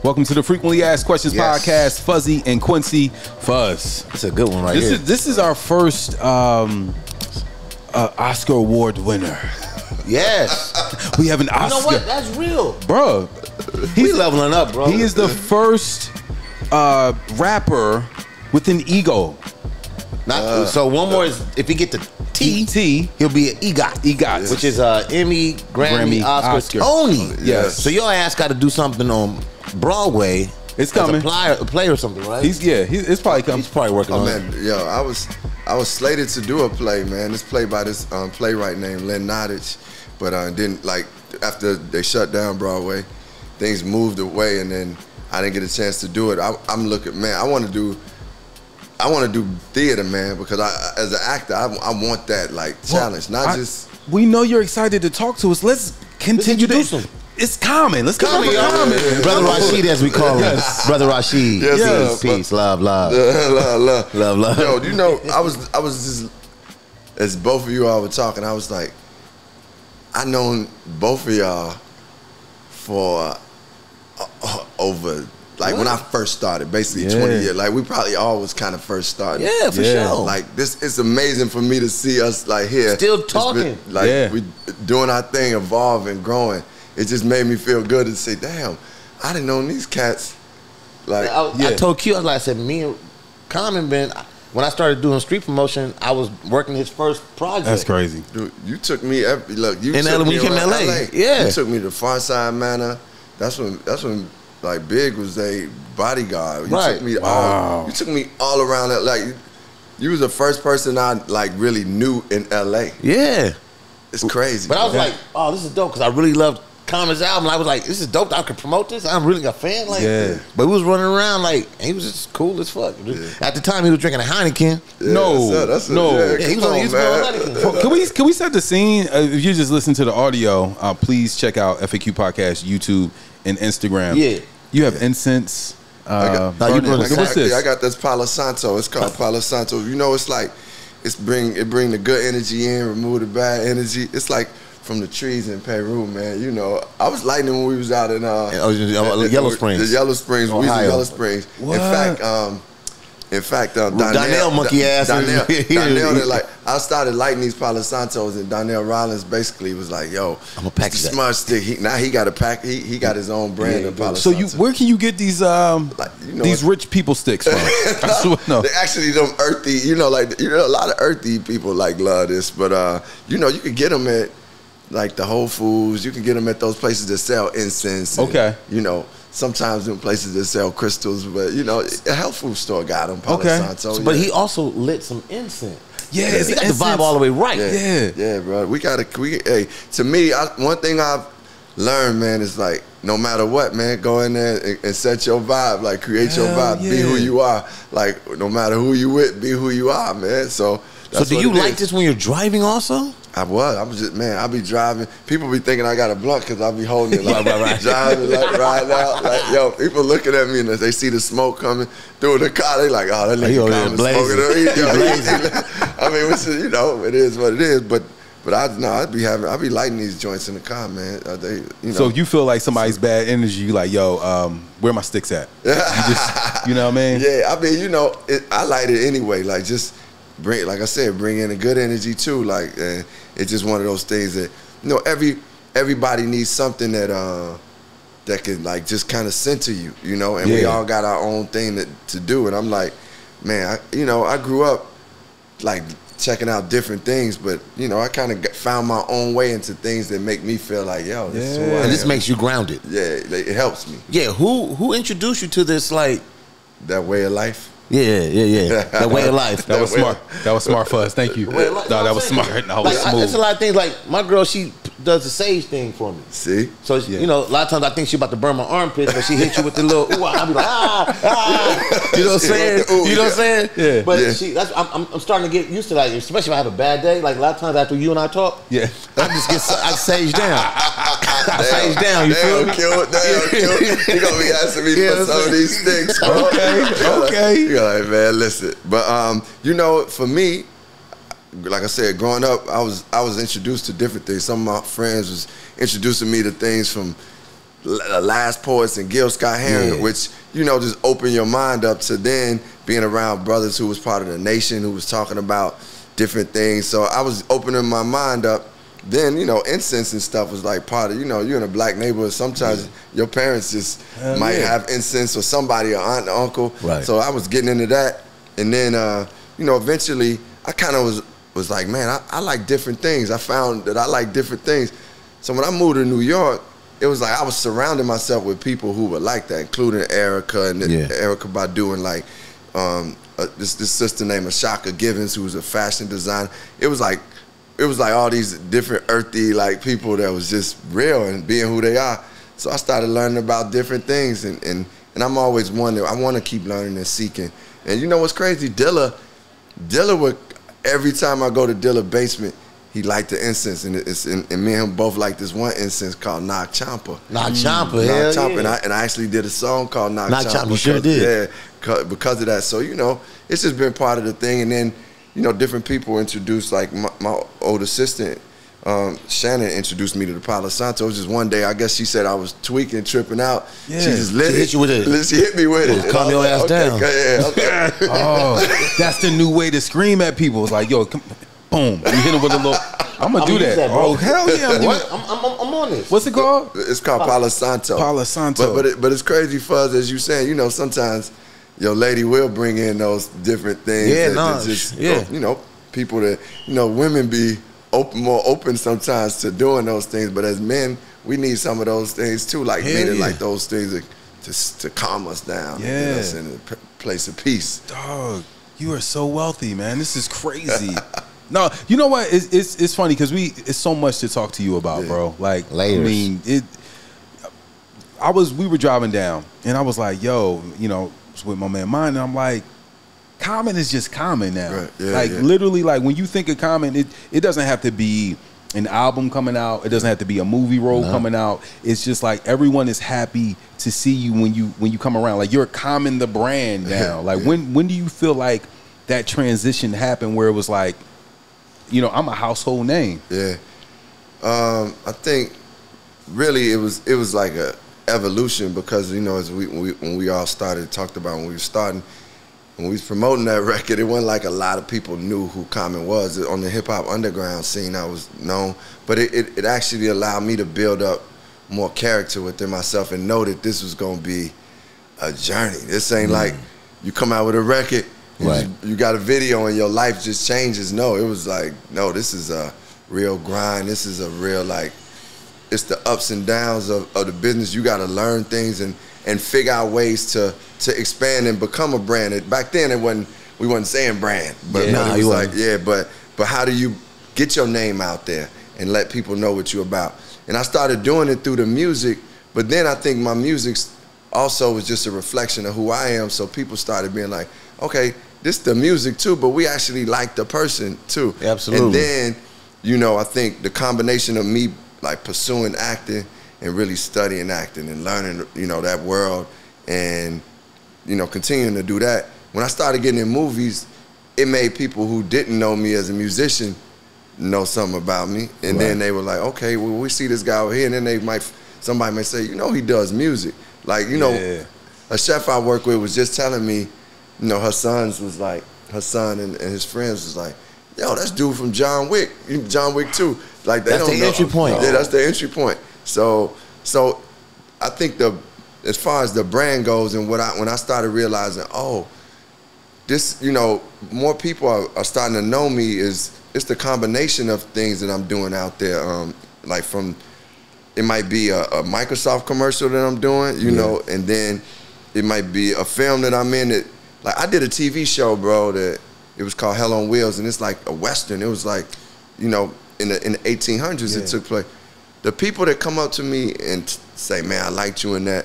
Welcome to the Frequently Asked Questions podcast. Fuzzy and Quincy. Fuzz. That's a good one right here. This is our first Oscar Award winner. Yes. We have an Oscar. You know what? That's real. Bro. We leveling up, bro. He is the first rapper with an ego. So one more is, if he get the T, he'll be an EGOT. EGOT. Which is Emmy, Grammy, Oscar, Tony. Yes. So your ass got to do something on Broadway. It's coming. A play or something, right? It's probably coming. He's probably working on it. Yo, I was slated to do a play, man. This play by this playwright named Len Nottage, but then like after they shut down Broadway, things moved away, and then I didn't get a chance to do it. I'm looking, man. I want to do theater, man, because as an actor, I want that like challenge, just. We know you're excited to talk to us. Let's continue to. It's common. Let's go. Common. Brother Rashid, as we call him. Brother Rashid. Yes. Peace. Love. Love. Yo, you know, I was just, as both of you all were talking, I was like, I known both of y'all for over. Like when I first started, basically 20 years. Like we probably all was kind of first starting. Yeah, for sure. Like this, it's amazing for me to see us like here. Still talking. We doing our thing, evolving, growing. It just made me feel good to say, damn, I didn't know these cats. Like I told Q, I said, me and Common when I started doing street promotion, I was working his first project. That's crazy. Dude, you took me when you came to LA. Yeah. You took me to Farside Manor. That's when like Big was a bodyguard. You took me you took me all around that. Like you was the first person I like really knew in LA. Yeah. It's crazy. But I was like, oh, this is dope, because I really loved Common's album. I was like, this is dope. I could promote this. I'm really a fan. Like, but we was running around like, he was just cool as fuck. At the time, he was drinking a Heineken. He was on Heineken. Can we set the scene? If you just listen to the audio, please check out FAQ Podcast, YouTube, and Instagram. Yeah. You have incense. What's this? I got this Palo Santo. It's called Palo Santo. You know, it's like it bring the good energy in, remove the bad energy. It's like from the trees in Peru, man. You know, I was lighting when we was out in Yellow Springs. The Yellow Springs, Yellow Springs. What? In fact, Donnell monkey ass. Donnell, like I started lighting these Palo Santos, and Donnell Rollins basically was like, "Yo, I'm gonna pack this smart stick." He got a pack. He got his own brand of Palo Santo. So where can you get these these rich people sticks from? They actually them earthy. You know, a lot of earthy people like love this, but you know, you can get them at like the Whole Foods. You can get them at those places that sell incense. Okay. You know, sometimes in places that sell crystals, but you know, a health food store got them. Palo Santo. But he also lit some incense. Yeah, he got the vibe all the way right. Yeah, bro. Hey, to me, one thing I've learned, man, is like no matter what, man, go in there and set your vibe. Like create your vibe. Be who you are. Like no matter who you with, be who you are, man. So do you like this when you're driving also? I'm just, man, I be driving. People be thinking I got a blunt because I be holding it like driving, like riding out. Like, yo, people looking at me and they see the smoke coming through the car. They like, oh, that nigga coming smoking. I mean, you know, it is what it is. But I be lighting these joints in the car, man. So you feel like somebody's bad energy, you like, yo, where my sticks at? You know what I mean? Yeah, I mean, you know, I light it anyway. Like just bring in a good energy too. Like, it's just one of those things that, you know, everybody needs something that can like just kind of center you, you know. And we all got our own thing to do. And I'm like, man, I grew up like checking out different things, but you know, I kind of found my own way into things that make me feel like, yo, this is who I am. And this makes you grounded. Yeah, it helps me. Yeah, who introduced you to this, like that way of life? Yeah. That way of life. That was smart. That was smart, Fuzz. Thank you. No, that was smart. No, was smooth. It's a lot of things. Like my girl, she does the sage thing for me. See? So you know, a lot of times I think she about to burn my armpits, but she hit you with the little ooh. I'll be like You know what I'm saying? You know what I'm saying? Yeah. But I'm starting to get used to that, especially if I have a bad day. Like a lot of times after you and I talk, I sage down. I sage down. You feel me? Damn, you gonna be asking me for some of these sticks, bro. Okay. You're like, man, listen. But you know, for me, like I said, growing up, I was introduced to different things. Some of my friends was introducing me to things from Last Poets and Gil Scott-Heron, which, you know, just open your mind up to then being around brothers who was part of the nation, who was talking about different things. So I was opening my mind up. Then, you know, incense and stuff was like part of, you know, you're in a black neighborhood. Sometimes your parents just might have incense, or somebody, or aunt or uncle. Right. So I was getting into that. And then, you know, eventually I kind of was like, man, I like different things. I found that I like different things. So when I moved to New York, it was like I was surrounding myself with people who were like that, including Erica and Erica Badu, and like this sister named Ashaka Givens, who was a fashion designer. It was like all these different earthy like people that was just real and being who they are. So I started learning about different things, and I'm always wondering. I want to keep learning and seeking. And you know what's crazy? Dilla would, every time I go to Dilla basement, he liked the incense, and me and him both like this one incense called Knock Champa. Knock Champa, hell yeah. And I actually did a song called Knock Champa. You sure did. Yeah, because of that. So, you know, it's just been part of the thing. And then, you know, different people introduced, like my old assistant, Shannon, introduced me to the Palo Santo. It was just one day, I guess she said I was tweaking, tripping out. Yeah. She just lit it. She hit you with it. She hit me with it. Calm your ass down. Okay. Oh, that's the new way to scream at people. It's like, yo, come, boom. You hit them with a little. I'm gonna do that. Oh, hell yeah. I'm on this. What's it called? It's called Palo Santo. Palo Santo. But it's crazy, Fuzz, as you saying, you know, sometimes your lady will bring in those different things. You know, people that, you know, women be more open sometimes to doing those things, but as men, we need some of those things too, like meaning like those things to calm us down, and get us in a place of peace. Dog, you are so wealthy, man. This is crazy. No, you know what? It's funny because it's so much to talk to you about, bro. Like, layers. I mean, we were driving down, and I was like, yo, you know, was with my man Mine, and I'm like, Common is just Common now. Right. Yeah, like literally, like when you think of Common, it doesn't have to be an album coming out. It doesn't have to be a movie role coming out. It's just like everyone is happy to see you when you come around. Like you're Common the brand now. Like when do you feel like that transition happened where it was like, you know, I'm a household name? Yeah, I think really it was like a evolution, because you know, as when we all started, talked about when we were starting. When we was promoting that record, it wasn't like a lot of people knew who Common was. On the hip-hop underground scene, I was known. But it actually allowed me to build up more character within myself and know that this was going to be a journey. This ain't like you come out with a record, and you got a video and your life just changes. No, it was like, no, this is a real grind. This is a real, like, it's the ups and downs of the business. You got to learn things and figure out ways to expand and become a brand. Back then, we wasn't saying brand, but it was like, but how do you get your name out there and let people know what you're about? And I started doing it through the music, but then I think my music also was just a reflection of who I am. So people started being like, okay, this the music too, but we actually like the person too. Absolutely. And then, you know, I think the combination of me like pursuing acting and really studying acting and learning, you know, that world, and, you know, continuing to do that. When I started getting in movies, it made people who didn't know me as a musician know something about me. And then they were like, okay, well, we see this guy over here. And then somebody might say, you know, he does music. Like, you know, a chef I work with was just telling me, you know, her son and his friends was like, yo, that's dude from John Wick 2. Like, they don't know. That's the entry point. Yeah, that's the entry point. So I think as far as the brand goes, and when I started realizing, oh, this, you know, more people are starting to know me, it's the combination of things that I'm doing out there. Like it might be a Microsoft commercial that I'm doing, you know, and then it might be a film that I'm in. Like I did a TV show, bro, that it was called Hell on Wheels, and it's like a Western. It was like, you know, in the 1800s it took place. The people that come up to me and say, "Man, I liked you in that,"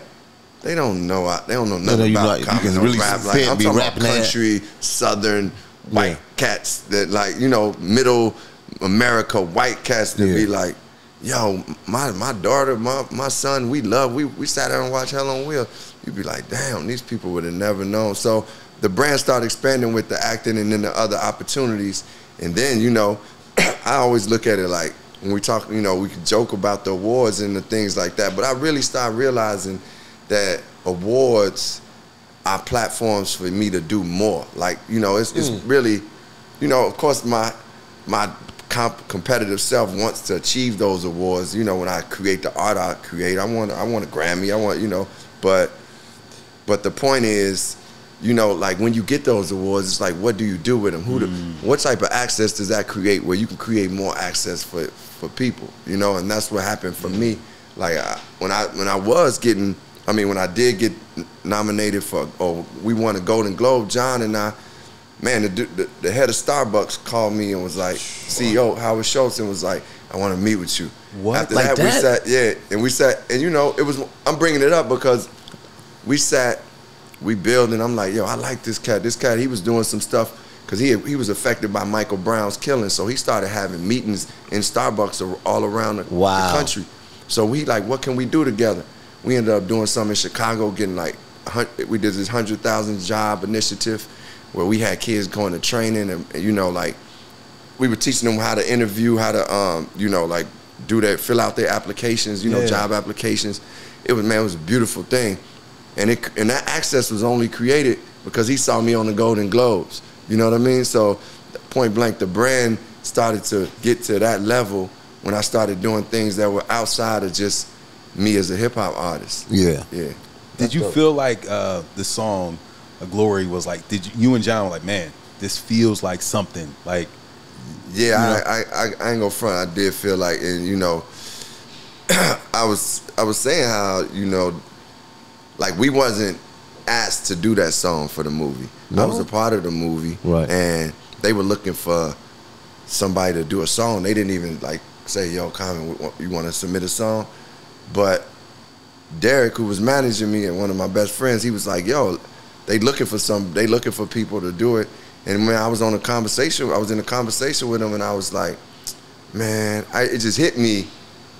they don't know nothing about Common or rap. Like I'm talking about country, southern white cats that, like, you know, middle America white cats that be like, "Yo, my daughter, my son, we sat down and watched Hell on Wheels." You'd be like, "Damn, these people would have never known." So the brand started expanding with the acting and then the other opportunities, and then, you know, I always look at it like, when we talk, you know, we could joke about the awards and the things like that, but I really started realizing that awards are platforms for me to do more. Like, you know, it's really, you know, of course my competitive self wants to achieve those awards. You know, when I create the art I create, I want a Grammy, I want, you know, but the point is, you know, like when you get those awards, it's like, what do you do with them? What type of access does that create where you can create more access for people, you know? And that's what happened for me. Like when I did get nominated for, we won a Golden Globe, John and I, man, the head of Starbucks called me and was like, CEO Howard Schultz, and was like, I want to meet with you. What? After like that, we sat, and you know, I'm bringing it up because we sat, we built, and I'm like, yo, I like this cat. This cat, he was doing some stuff because he was affected by Michael Brown's killing, so he started having meetings in Starbucks all around the country. So we like, what can we do together? We ended up doing something in Chicago, getting like, we did this 100,000 job initiative where we had kids going to training, and you know, like, we were teaching them how to interview, how to, you know, like, fill out their applications, you know, job applications. It was a beautiful thing. And that access was only created because he saw me on the Golden Globes. You know what I mean? So, point blank, the brand started to get to that level when I started doing things that were outside of just me as a hip-hop artist. Yeah. Yeah. Did you feel like the song Glory was like, you and John were like, man, this feels like something, like, yeah, you know? I ain't gonna front. I did feel like, and you know, I was saying how, you know, like, we wasn't asked to do that song for the movie. No? I was a part of the movie, right? And they were looking for somebody to do a song. They didn't even like say, "Yo, Common, you want to submit a song?" But Derek, who was managing me and one of my best friends, he was like, "Yo, they looking for people to do it." And when I was in a conversation with him, and I was like, man, it just hit me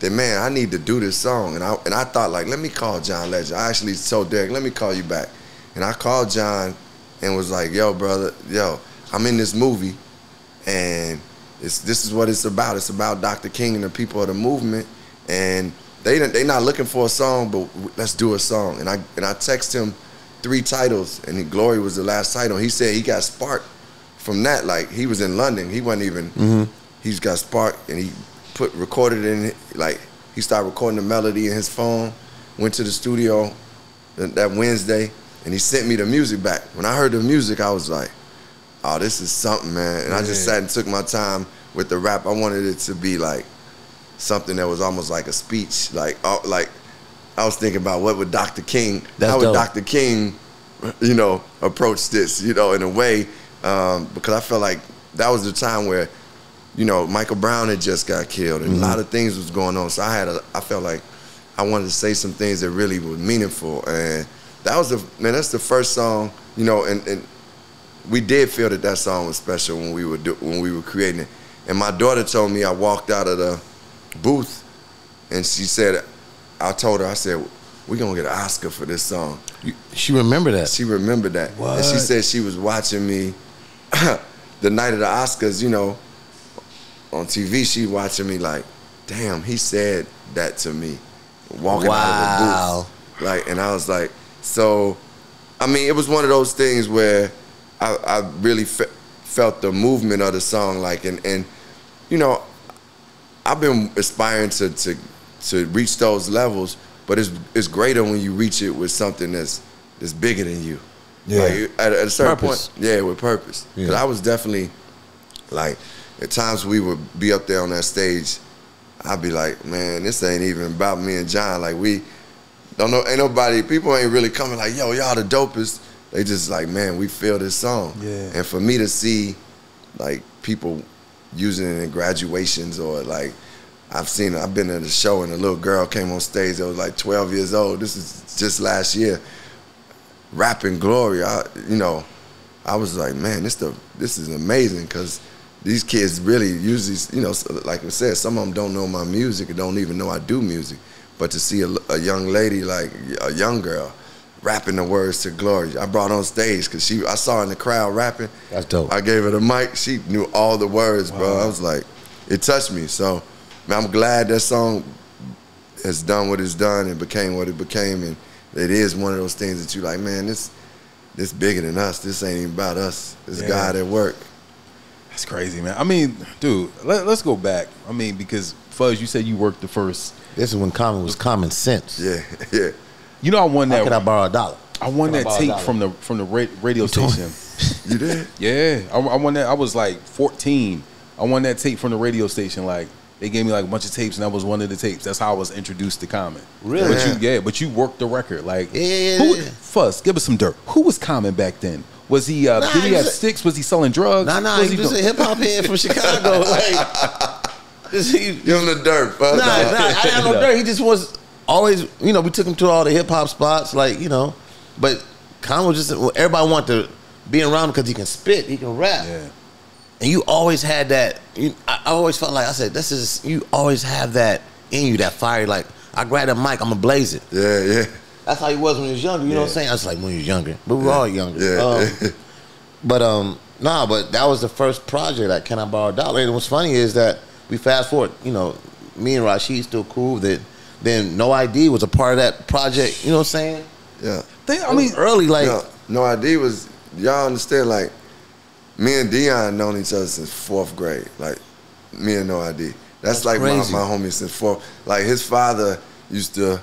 that, man, I need to do this song. And I thought, like, let me call John Legend. I actually told Derek, let me call you back. And I called John and was like, yo, brother, I'm in this movie, and this is what it's about. It's about Dr. King and the people of the movement, and they not looking for a song, but let's do a song. And I text him 3 titles, and Glory was the last title. He said he got sparked from that. Like, he was in London. He wasn't even, he's got sparked, and he recorded it in, like, he started recording the melody in his phone, went to the studio that Wednesday, and he sent me the music back. When I heard the music, I was like, oh, this is something, man. And I just sat and took my time with the rap. I wanted it to be like something that was almost like a speech. Like I was thinking about what would Dr. King, how would Dr. King, you know, approach this, you know, in a way, because I felt like that was the time where, you know, Michael Brown had just got killed, and a lot of things was going on. So I felt like I wanted to say some things that really were meaningful, and that's the first song, you know, and we did feel that song was special when we were creating it. And my daughter told me, I walked out of the booth, and she said, I told her, I said, we're going to get an Oscar for this song. She remembered that? She remembered that. What? And she said she was watching me the night of the Oscars, you know, on TV. She watching me like, damn, he said that to me, walking out of the booth. Like, and I was like, so, I mean, it was one of those things where I really felt the movement of the song, like, and you know, I've been aspiring to reach those levels, but it's greater when you reach it with something that's bigger than you. Yeah. Like, at a certain point, with purpose. Because I was definitely, like, at times we would be up there on that stage, I'd be like, man, this ain't even about me and John. Like, we don't know, ain't nobody, people ain't really coming like, yo, y'all the dopest. They just like, man, we feel this song. Yeah. And for me to see, like, people using it in graduations, or like, I've been at a show and a little girl came on stage that was like 12 years old. This is just last year, rapping Glory. I was like, man, this is amazing, because these kids really usually, you know, like I said, some of them don't know my music or don't even know I do music. But to see a young lady, like a young girl, rapping the words to Glory, I brought on stage because I saw her in the crowd rapping. That's dope. I gave her the mic. She knew all the words, bro. I was like, it touched me. So, Man, I'm glad that song has done what it's done and became what it became, and it is one of those things that you like, man, this bigger than us. This ain't even about us. It's God at work. That's crazy, man. I mean, dude, let's go back. I mean, because Fuzz, you said you worked the first. This is when Common was Common Sense. Yeah, yeah. You know, I won that. How could I borrow $1? I won that tape from the radio station. You did? Yeah, I won that. I was like 14. I won that tape from the radio station. Like, they gave me like a bunch of tapes, and that was one of the tapes. That's how I was introduced to Common. Really? But you worked the record. Like, yeah. Fuzz, give us some dirt. Who was Common back then? Was he? Did he have sticks? Was he selling drugs? Nah. He was a hip hop head from Chicago. Give him the dirt. I didn't have no dirt. He just was always. You know, we took him to all the hip hop spots, like, you know. But Common was just everybody wanted to be around him because he can spit, he can rap. Yeah. And you always had that. I always felt like, I said, you always have that in you, that fire. Like, I grab that mic, I'm going to blaze it. Yeah, yeah. That's how he was when he was younger. You know what I'm saying? I was like, when he was younger. But we were all younger. Yeah. But that was the first project that Can I Borrow $1? And what's funny is that we fast forward, you know, me and Rashid still cool. Then No ID was a part of that project. You know what I'm saying? Yeah. I mean, early, like. No ID was, y'all understand, like, me and Dion known each other since 4th grade. Like, me and No ID. That's like my homie since 4th. Like, his father used to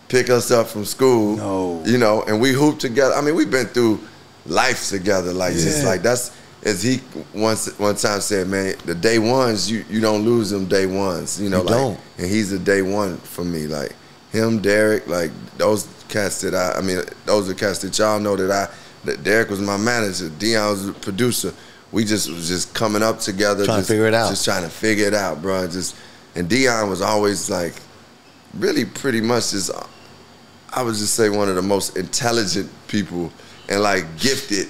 pick us up from school. No. You know, and we hooped together. I mean, we've been through life together. Like, just like, that's, as he one time said, man, the day ones, you don't lose them day ones. You know, like, and he's a day one for me. Like, him, Derek, like, those cats that those are cats that y'all know that Derek was my manager, Dion was the producer. We was just coming up together, trying to figure it out. Just trying to figure it out, bro. And Dion was always like, really pretty much just, I would just say, one of the most intelligent people and like gifted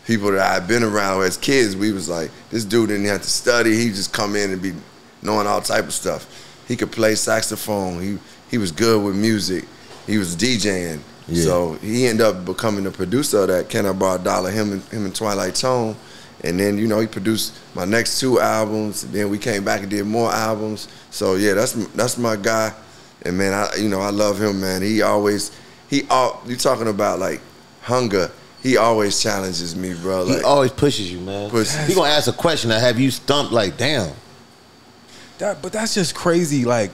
people that I've been around as kids. We was like, this dude didn't have to study. He just come in and be knowing all type of stuff. He could play saxophone. He was good with music. He was DJing. Yeah. So he ended up becoming the producer of that Can I Borrow $1, him and Twilight Tone. And then, you know, he produced my next 2 albums. Then we came back and did more albums. So yeah, that's my guy. And man, I love him, man. You talking about like hunger. He always challenges me, bro. Like, he always pushes you, man. He gonna ask a question that have you stumped like, damn. But that's just crazy. Like,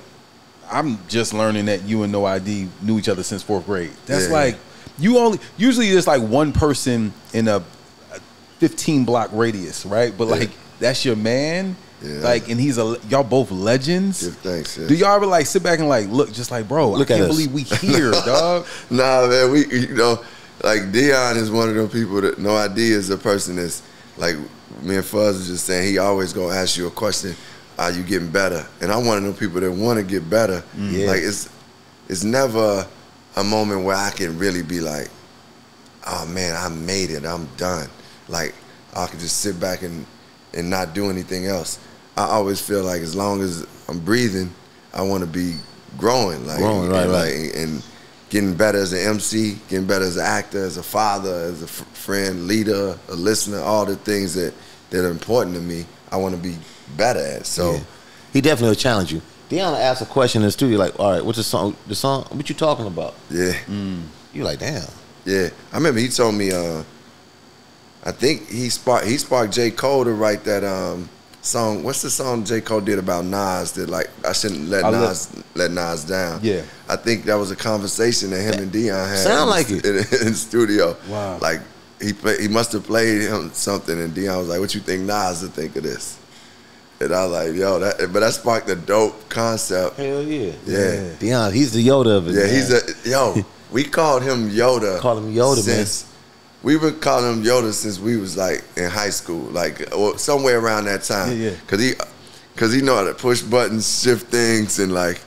I'm just learning that you and No ID knew each other since 4th grade. That's like, usually there's like one person in a 15-block radius, right? But like, that's your man. Yeah. Like, and y'all both legends. Give thanks. Yeah. Do y'all ever like sit back and like look, just like, bro, I can't believe we here, dog. Nah, man, like Dion is one of them people that No ID is a person that's like, me and Fuzz was just saying, he always gonna ask you a question. Are you getting better? And I'm one of them people that want to get better. Yeah. Like, it's never a moment where I can really be like, oh man, I made it, I'm done. Like, I could just sit back and not do anything else. I always feel like as long as I'm breathing, I want to be growing. Like, right. And getting better as an MC, getting better as an actor, as a father, as a friend, leader, a listener, all the things that are important to me, I want to be better at. So he definitely will challenge you. Dion asked a question in the studio, like, all right, what's the song, what you talking about? Yeah. You like, damn. Yeah. I remember he told me, I think he sparked J. Cole to write that song. What's the song J. Cole did about Nas that, like, I shouldn't let Nas down? Yeah. I think that was a conversation that him and Dion had. Sound like it. In the studio. Wow. Like, he must have played him something, and Dion was like, what you think Nas would think of this? And I was like, yo, but that sparked a dope concept. Hell yeah. Yeah. Dion, he's the Yoda of it. Yeah, man. We called him Yoda. Call him Yoda, man. We've been calling him Yoda since we was like in high school, like, or somewhere around that time. Yeah. Cause he know how to push buttons, shift things, and like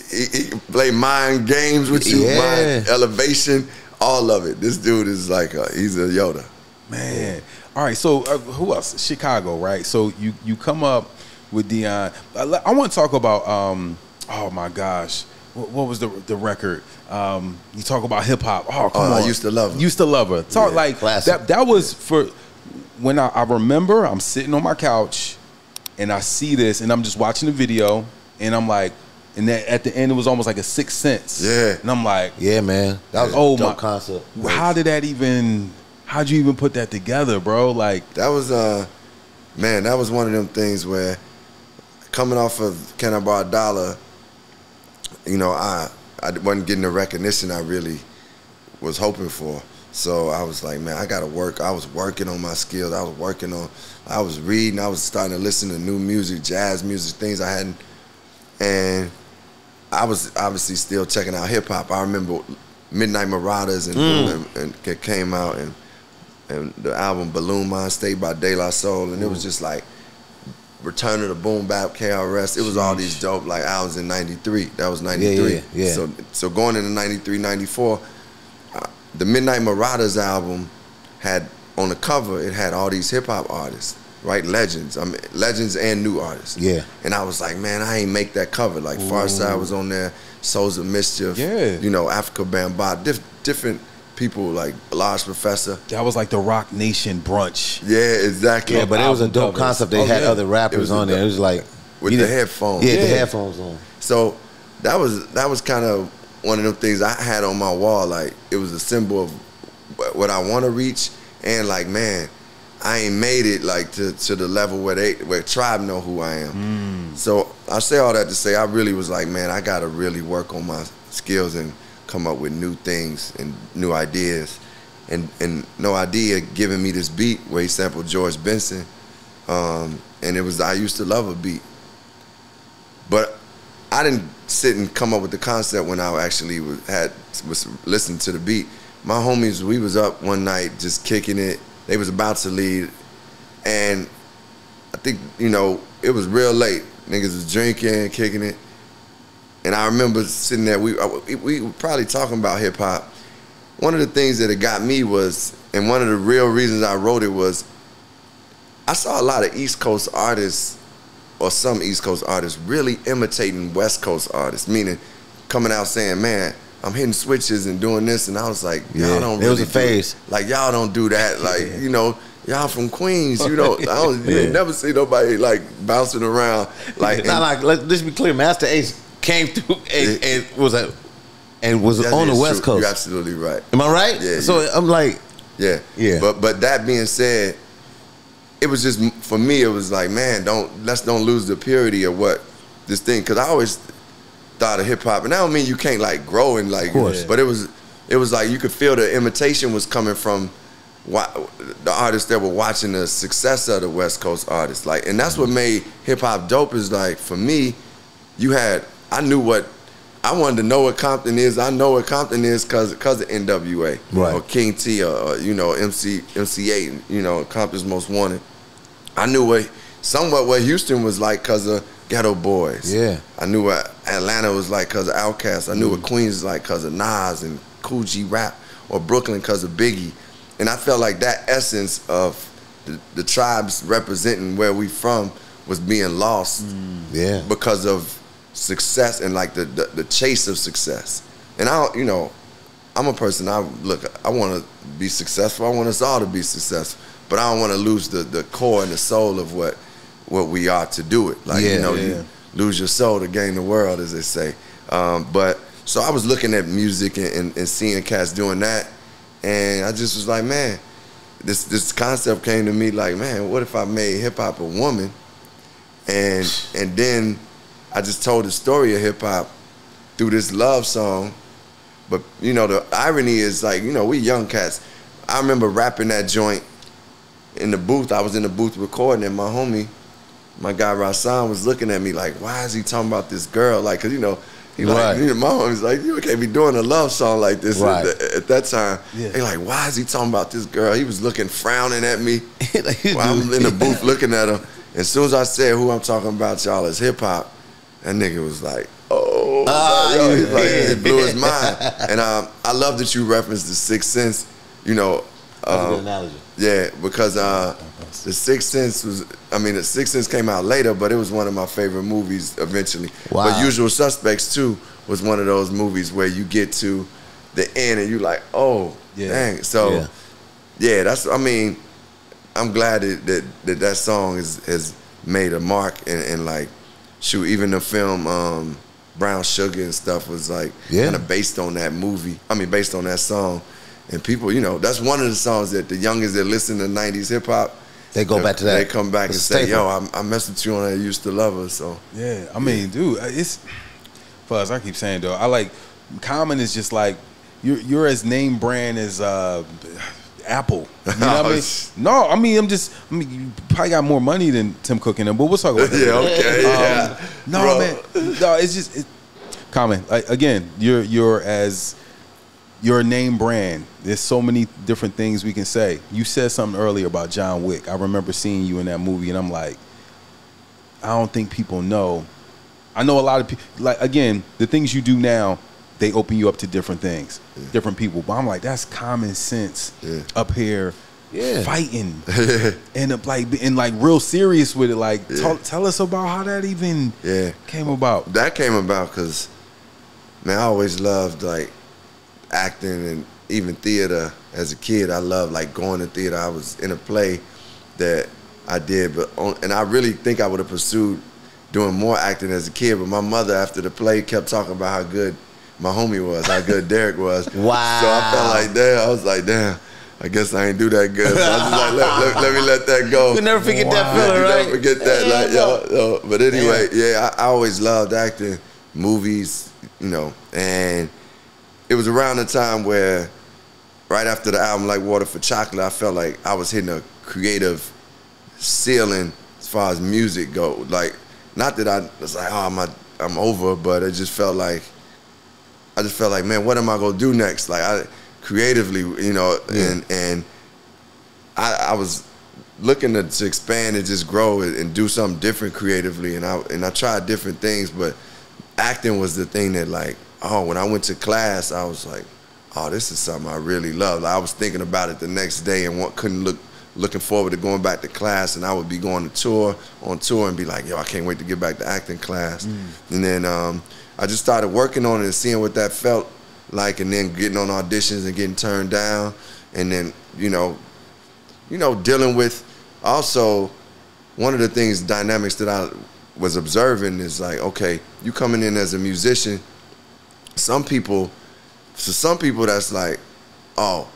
he play mind games with you, mind elevation, all of it. This dude is like he's a Yoda. Man. All right, so who else? Chicago, right? So you come up with Dion. I want to talk about oh my gosh, what was the record? You talk about hip hop. Oh, come on. I used to love her. Used to love her. Talk like classic. That was for when I remember I'm sitting on my couch and I see this and I'm just watching the video and I'm like, and then at the end it was almost like a Sixth Sense. Yeah. And I'm like, yeah, man, that was a dope concept. How'd you even put that together, bro? Like that was man, that was one of them things where coming off of Can I Borrow a Dollar, you know, I wasn't getting the recognition I really was hoping for. So I was like, man, I gotta work. I was working on my skills. I was reading. I was starting to listen to new music, jazz music, things I hadn't. And I was obviously still checking out hip hop. I remember Midnight Marauders and it came out, and the album Balloon Mind State by De La Soul, and it was just like Return of the Boom Bap, KRS. It was all these dope, like I was in 93. That was 93. Yeah. So going into 93, 94, the Midnight Marauders album had, on the cover, it had all these hip hop artists, right? Legends. I mean, legends and new artists. Yeah. And I was like, man, I ain't make that cover. Like Pharcyde was on there, Souls of Mischief, yeah, you know, Africa Bambaataa, different people like Large Professor. That was like the Rock Nation brunch. Yeah, exactly. Yeah, but it was a dope concept. They had other rappers on there. It was like with the headphones. Yeah, the headphones on. So that was kind of one of them things I had on my wall. Like it was a symbol of what I want to reach, and like, man, I ain't made it like to the level where Tribe know who I am. So I say all that to say I really was like, man, I gotta really work on my skills and come up with new things and new ideas. And No Idea giving me this beat where he sampled George Benson, and it was, I used to love a beat, but I didn't sit and come up with the concept when I actually was listening to the beat. My homies, we was up one night just kicking it. They was about to leave, and I think, you know, it was real late. Niggas was drinking, kicking it, and I remember sitting there. We were probably talking about hip hop. One of the things that it got me was, and one of the real reasons I wrote it was, I saw a lot of East Coast artists, or some East Coast artists, really imitating West Coast artists, meaning coming out saying, man, I'm hitting switches and doing this, and I was like, y'all don't really, it was a phase. Like, y'all don't do that. Like, you know, y'all from Queens, you know, you never see nobody like bouncing around. Like, not like, let's be clear, Master Ace came through and was on the West Coast. You're absolutely right. Am I right? Yeah. So I'm like, yeah. But that being said, it was just, for me, it was like, man, let's don't lose the purity of what this thing, because I always thought of hip hop, and that don't mean you can't like grow and like, but it was like you could feel the imitation was coming from the artists that were watching the success of the West Coast artists, like, and that's what made hip hop dope. Is like, for me, I knew what I wanted to know what Compton is. I know what Compton is because of NWA, right, or King T, or you know, MC8, you know, Compton's Most Wanted. I knew somewhat what Houston was like because of Ghetto Boys. Yeah, I knew what Atlanta was like because of Outkast. I knew what Queens was like because of Nas and Cool G Rap, or Brooklyn because of Biggie. And I felt like that essence of the tribes representing where we from was being lost, because of success and like the chase of success. And I'm a person, I want to be successful. I want us all to be successful, but I don't want to lose the core and the soul of what we are to do it. Like, you lose your soul to gain the world, as they say. But so I was looking at music and seeing cats doing that, and I just was like, man, this concept came to me like, man, what if I made hip hop a woman? And then I just told the story of hip hop through this love song. But you know, the irony is, like, you know, we young cats. I remember rapping that joint in the booth. I was in the booth recording, and my homie, my guy Rasan, was looking at me like, why is he talking about this girl? Like, cause you know, my homie's like, you can't be doing a love song like this at that time. Yeah. They like, why is he talking about this girl? He was looking, frowning at me. While I'm in the booth looking at him. As soon as I said who I'm talking about, y'all, is hip hop, that nigga was like, it blew his mind. And I love that you referenced the Sixth Sense. You know, that's a good analogy. Yeah, because the Sixth Sense was, the Sixth Sense came out later, but it was one of my favorite movies eventually. Wow. But Usual Suspects too was one of those movies where you get to the end and you like, oh, dang. So that's, I'm glad that song has made a mark and like shoot, even the film Brown Sugar and stuff was like kind of based on that movie. I mean, based on that song. And people, you know, that's one of the songs that the youngest that listen to 90s hip hop, they go back to that. They come back and say, yo, I messed with you on that Used to Love Her. So yeah, I mean, dude, it's Fuzz, I keep saying though, I like Common is just like you're as name brand as Apple. You know what I mean? No, I mean you probably got more money than Tim Cook and them, but we'll talk about that. Yeah, okay. No, bro. Man. No, it's just Common. Like, again, you're as your name brand. There's so many different things we can say. You said something earlier about John Wick. I remember seeing you in that movie, and I'm like, I don't think people know. I know a lot of people. Like, again, the things you do now, they open you up to different things, different people. But I'm like, that's common sense up here, fighting, and like real serious with it. Like, tell us about how that even came about. That came about because, man, I always loved like acting and even theater. As a kid, I loved like going to theater. I was in a play that I did, and I really think I would have pursued doing more acting as a kid. But my mother, after the play, kept talking about how good my homie was, how good Derek was. Wow. So I felt like, damn, I was like, damn, I guess I ain't do that good. So I was just like, let me let that go. You'll never forget that feeling, right? Never forget that. Like, yo. But anyway, I always loved acting, movies, you know, and it was around the time where, right after the album Like Water for Chocolate, I felt like I was hitting a creative ceiling as far as music go. Like, not that I was like, oh, I'm over, but it just felt like, man, what am I gonna do next? Like, creatively, you know, and I was looking to expand and just grow and do something different creatively, and I tried different things, but acting was the thing that, like, when I went to class, I was like, oh, this is something I really love. Like, I was thinking about it the next day and looking forward to going back to class, and I would be going on tour and be like, yo, I can't wait to get back to acting class. And then I just started working on it and seeing what that felt like, and then getting on auditions and getting turned down, and then, you know, dealing with also one of the dynamics that I was observing is like, okay, you coming in as a musician, some people that's like, oh,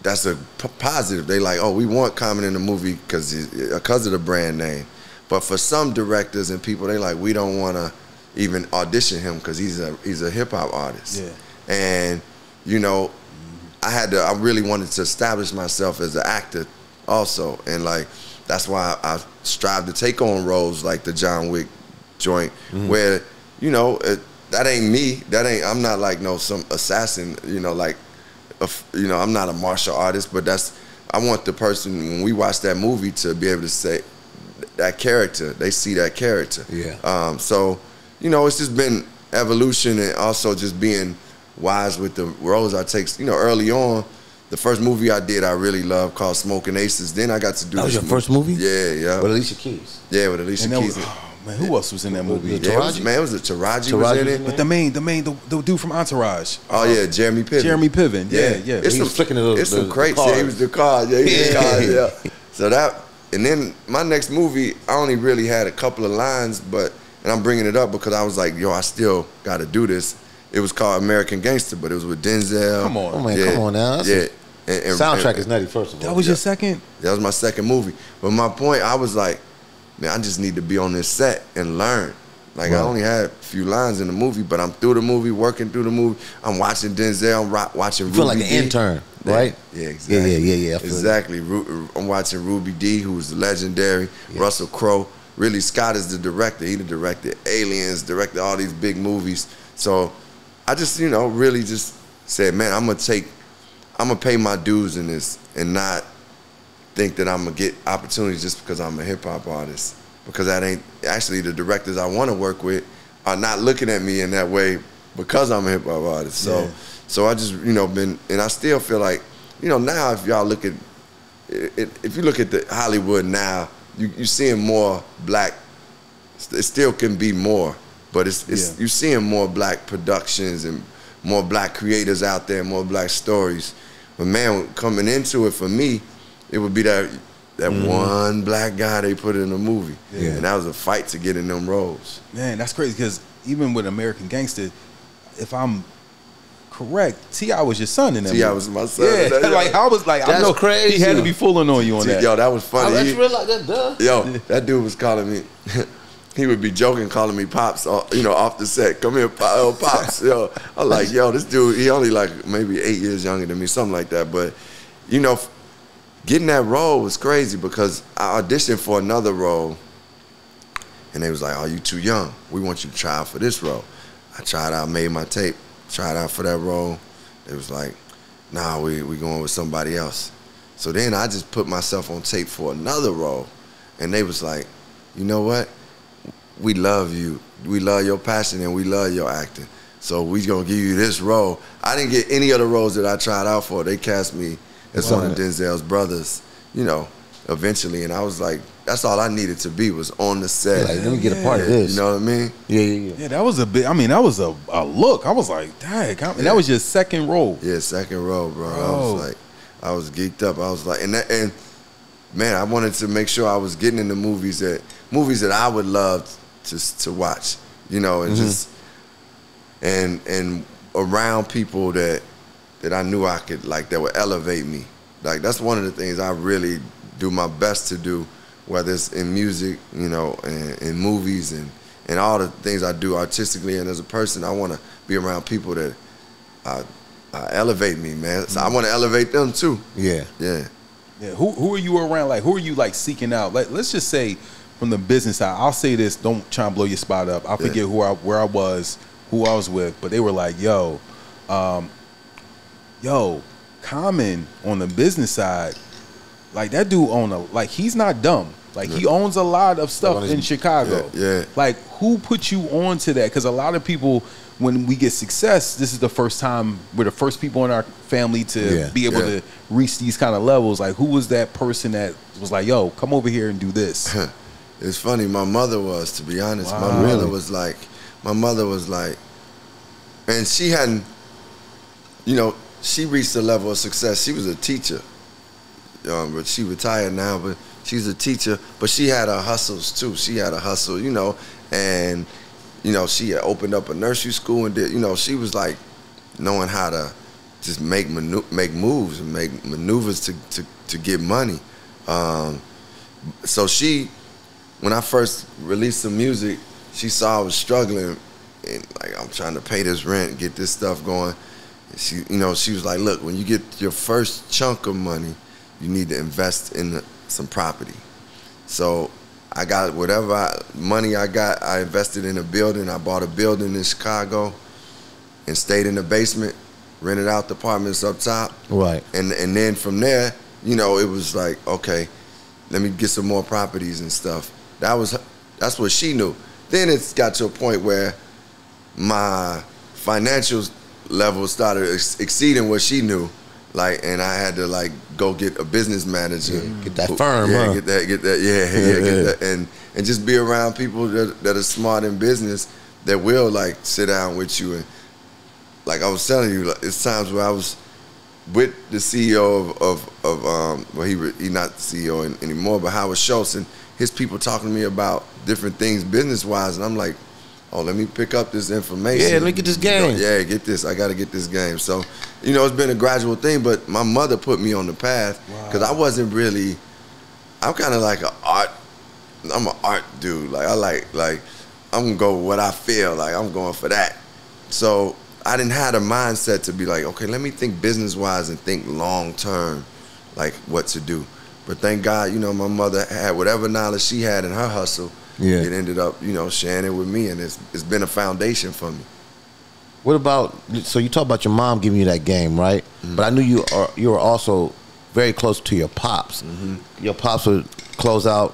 that's a positive. They like, oh, we want Common in the movie because of the brand name. But for some directors and people, they like, we don't want to even audition him because he's a hip hop artist. Yeah. And, you know, I really wanted to establish myself as an actor also, and like that's why I strive to take on roles like the John Wick joint, where, you know, that ain't me. I'm not like some assassin. You know, like, you know, I'm not a martial artist, but I want the person, when we watch that movie, to be able to say that character. They see that character. Yeah. So, you know, it's just been evolution, and also just being wise with the roles I take. You know, early on, the first movie I did I really loved, called Smoking Aces. Then I got to do. That was your first movie? Yeah. With Alicia Keys. Yeah, with Alicia Keys. Man, who else was in that movie? It was Taraji was in it. But the dude from Entourage. Oh yeah, Jeremy Piven. Yeah. It's some flicking it's some crates. Yeah, he was the car. Yeah, he was the car. Yeah. So that, and then my next movie, I only really had a couple of lines, and I'm bringing it up because I was like, yo, I still got to do this. It was called American Gangster, but it was with Denzel. Come on, come on now. And soundtrack is nutty. First of all, that was your second. That was my second movie. But my point, I was like, man, I just need to be on this set and learn. Like, I only had a few lines in the movie, but I'm through the movie, working through the movie. I'm watching Denzel, I'm watching Ruby D. You feel like an intern, right? Yeah, exactly. Yeah. Exactly. I'm watching Ruby D, who's legendary. Yes. Russell Crowe. Really, Scott is the director. He directed Aliens, directed all these big movies. So I just, you know, really just said, man, I'm gonna pay my dues in this and not think that I'm gonna get opportunities just because I'm a hip hop artist, because that ain't actually the directors I want to work with are not looking at me in that way because I'm a hip hop artist. So I just, you know, and I still feel like, you know, now if y'all look at if you look at the Hollywood now, you seeing more black. It still can be more, but you're seeing more black productions and more black creators out there, more black stories. But man, coming into it for me, it would be that that one black guy they put in the movie. Yeah. And that was a fight to get in them roles. Man, that's crazy because even with American Gangster, if I'm correct, T.I. was your son in that T.I. movie. was my son. Yeah, like I was like, I know crazy. He had to be fooling on you on that. Yo, that was funny. I just realized that, duh. Yo, that dude was calling me. He would be joking, calling me Pops, you know, off the set. Come here, Pops. Yo, I'm like, yo, this dude, he only like maybe 8 years younger than me, something like that. But, you know, getting that role was crazy because I auditioned for another role, and they was like, oh, you too young. We want you to try out for this role. I tried out, made my tape, tried out for that role. They was like, nah, we going with somebody else. So then I just put myself on tape for another role, and they was like, you know what? We love you. We love your passion and we love your acting. So we gonna give you this role. I didn't get any other roles that I tried out for. They cast me as one of Denzel's brothers, you know, eventually. And I was like, that's all I needed to be was on the set. Like, let me get a part of this. You know what I mean? Yeah, that was a bit, I mean, that was a look. I was like, dang, and that was your second role. Yeah, second role, bro. I was like, I was geeked up. I was like, and man, I wanted to make sure I was getting into movies that I would love to watch, you know, and just and around people that I knew I could, like, that would elevate me. Like, that's one of the things I really do my best to do, whether it's in music, you know, and in movies and all the things I do artistically and as a person. I want to be around people that elevate me, man. So I want to elevate them too. Yeah. Who are you around? Like, who are you like seeking out? Like, let's just say from the business side. I'll say this. Don't try and blow your spot up. I forget who I was with, but they were like, yo, Common on the business side, like that dude he's not dumb. Like he owns a lot of stuff in Chicago. Yeah. Like, who put you on to that? Because a lot of people, when we get success, this is the first time we're the first people in our family to be able to reach these kind of levels. Like, who was that person that was like, yo, come over here and do this? It's funny. My mother was, to be honest. Wow. My mother was like, and she hadn't, you know, she reached a level of success. She was a teacher, but she retired now, but she's a teacher. But she had her hustles too. She had a hustle, you know, and, you know, she had opened up a nursery school and did, you know, she was like knowing how to just make moves and make maneuvers to get money. So she, when I first released some music, she saw I was struggling and like, I'm trying to pay this rent, get this stuff going. And she, you know, she was like, look, when you get your first chunk of money, you need to invest in some property. So I got whatever money I got, I invested in a building. I bought a building in Chicago and stayed in the basement, rented out the apartments up top. Right. And then from there, you know, it was like, okay, let me get some more properties and stuff. That's what she knew. Then it's got to a point where my financial level started exceeding what she knew. Like, and I had to like go get a business manager, get that firm, get that, and just be around people that are smart in business that will like sit down with you. And like I was telling you, like, it's times where I was with the CEO of well, he not the CEO anymore, but Howard Schultz, and his people talking to me about different things business wise, and I'm like, oh, let me pick up this information. Yeah, let me get this game. Yeah, get this. I got to get this game. So, you know, it's been a gradual thing, but my mother put me on the path because I wasn't really, I'm kind of like I'm an art dude. Like, I'm going to go with what I feel. Like, I'm going for that. So I didn't have a mindset to be like, okay, let me think business-wise and think long-term, like what to do. But thank God, you know, my mother had whatever knowledge she had in her hustle. Yeah. It ended up, you know, sharing it with me, and it's been a foundation for me. What about, so you talk about your mom giving you that game, right? Mm-hmm. But I knew you were also very close to your pops. Mm-hmm. Your pops would close out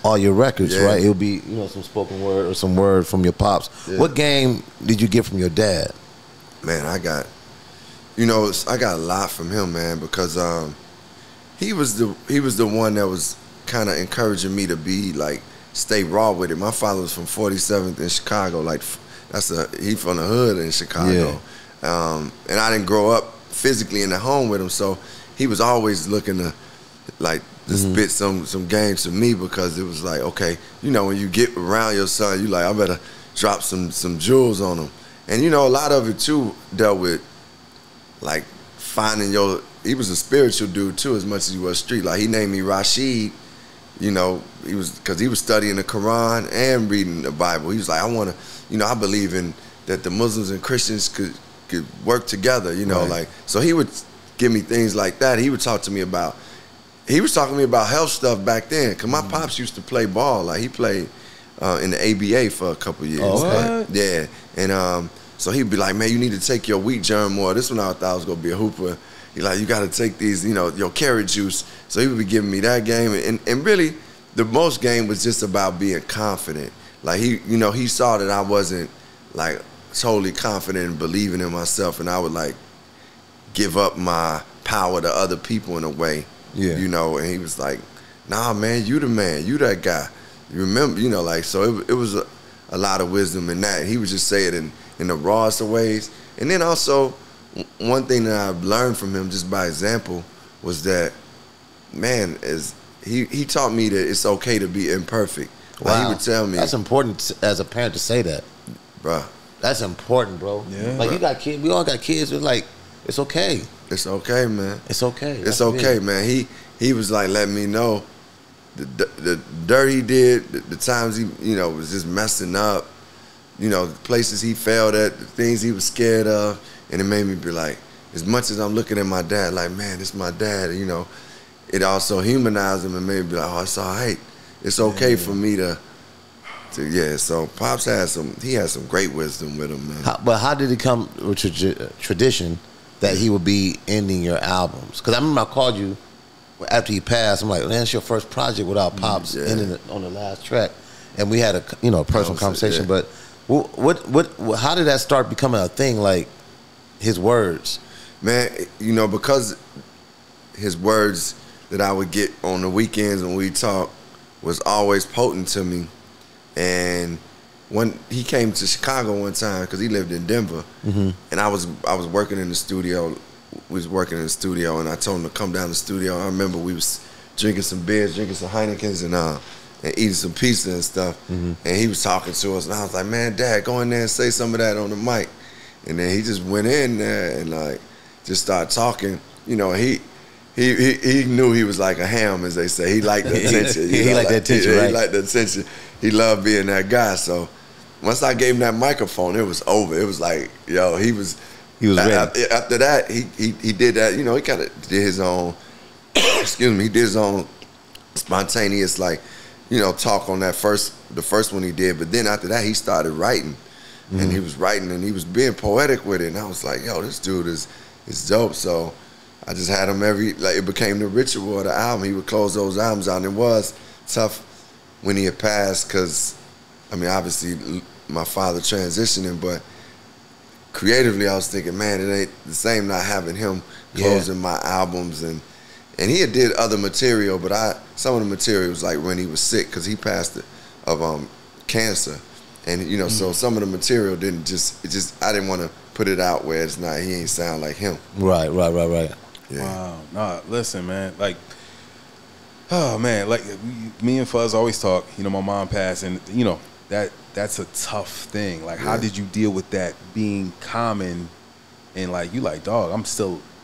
all your records, right? It would be, you know, some spoken word or some word from your pops. Yeah. What game did you get from your dad? Man, I got a lot from him, man, because he was the one that was kind of encouraging me to be like, stay raw with it. My father was from 47th in Chicago. Like, he from the hood in Chicago. Yeah. And I didn't grow up physically in the home with him, so he was always looking to, like, to spit some game to me, because it was like, okay, you know, when you get around your son, you like, I better drop some jewels on him. And you know, a lot of it too dealt with like finding your. He was a spiritual dude too, as much as he was street. Like he named me Rashid. You know, because he was studying the Quran and reading the Bible. He was like, I want to, you know, I believe in that the Muslims and Christians could work together. You know, like, so he would give me things like that. He would talk to me about. He was talking to me about health stuff back then, because my pops used to play ball. Like, he played in the ABA for a couple years. Oh, what? Yeah. And so he'd be like, man, you need to take your wheat germ more. This one I thought I was going to be a hooper. He like, you got to take these, you know, your carrot juice. So he would be giving me that game. And really, the most game was just about being confident. Like, he, you know, he saw that I wasn't, like, totally confident and believing in myself. And I would, like, give up my power to other people in a way. Yeah. You know, and he was like, nah, man, you the man. You that guy. You remember, you know, like, so it was a lot of wisdom in that. He would just say it in the rawest of ways. And then also, one thing that I've learned from him just by example was that, man, he taught me that it's okay to be imperfect. Wow. Like, he would tell me. That's important as a parent to say that. Bruh. That's important, bro. Yeah. Like, you got kids. We all got kids. It's like, it's okay. It's okay, man. It's okay. It's okay, man. He was like letting me know the dirt he did, the times he, you know, was just messing up, you know, the places he failed at, the things he was scared of, and it made me be like, as much as I'm looking at my dad, like, man, this is my dad, you know, it also humanized him and made me be like, oh, it's all right. It's okay for me to yeah. So Pops had some great wisdom with him, man. But how did it come with tradition that he would be ending your albums? Because I remember I called you after he passed. I'm like, man, it's your first project without Pops ending it on the last track, and we had a personal conversation. Yeah. But how did that start becoming a thing? Like his words, man. You know, because his words that I would get on the weekends when we talk was always potent to me. And when he came to Chicago one time, because he lived in Denver, and I was working in the studio. We was working in the studio, and I told him to come down to the studio. I remember we was drinking some beers, drinking some Heinekens, and eating some pizza and stuff. And he was talking to us, and I was like, man, Dad, go in there and say some of that on the mic. And then he just went in there and like just started talking. You know, he knew he was like a ham, as they say. He liked the attention. He liked the attention, right? He liked the attention. He loved being that guy. So once I gave him that microphone, it was over. It was like, yo, he was ready. After that, he did that. You know, he kind of did his own. Excuse me. He did his own spontaneous, like, you know, talk on the first one he did. But then after that, he started writing, and he was writing, and he was being poetic with it. And I was like, yo, this dude is dope. So I just had him it became the ritual of the album. He would close those albums out, and it was tough when he had passed, because, I mean, obviously my father transitioning, but creatively I was thinking, man, it ain't the same not having him closing my albums. And he had did other material, but some of the material was like when he was sick, because he passed of cancer. And, you know, so some of the material didn't I didn't want to put it out where he ain't sound like him. Right. Yeah. Wow. Nah, listen, man. Like, oh, man. Like, me and Fuzz always talk. You know, my mom passed, and, you know, that's a tough thing. Like, how did you deal with that being common? And, like, you like, dog,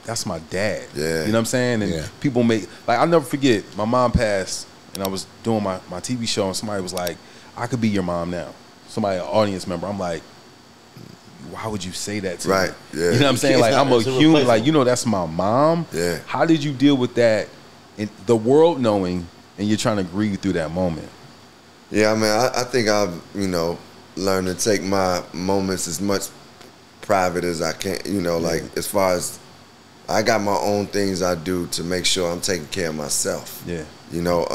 that's my dad. Yeah. You know what I'm saying? And people I'll never forget, my mom passed, and I was doing my TV show, and somebody was like, I could be your mom now. Somebody, an audience member. I'm like, why would you say that to me? Right, yeah. You know what I'm saying? Like, I'm a human, like, you know, that's my mom. Yeah. How did you deal with that, in the world knowing, and you're trying to grieve through that moment? Yeah, I mean, I think I've, you know, learned to take my moments as much private as I can, you know, like, as far as, I got my own things I do to make sure I'm taking care of myself. Yeah. You know,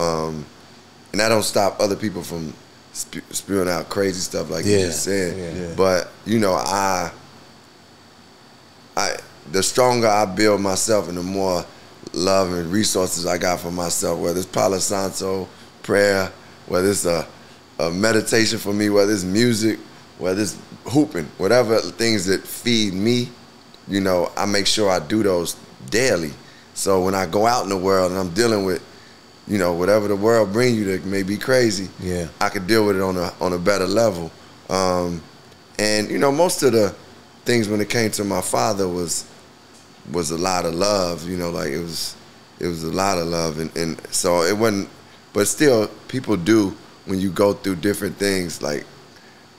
and that don't stop other people from spewing out crazy stuff like you just said. Yeah. But, you know, the stronger I build myself and the more love and resources I got for myself, whether it's Palo Santo, prayer, whether it's a meditation for me, whether it's music, whether it's hooping, whatever things that feed me, you know, I make sure I do those daily. So when I go out in the world and I'm dealing with, you know, whatever the world bring you that may be crazy, I could deal with it on a better level. And you know, most of the things when it came to my father was a lot of love. You know, like it was a lot of love, and so it wasn't. But still, people do when you go through different things. Like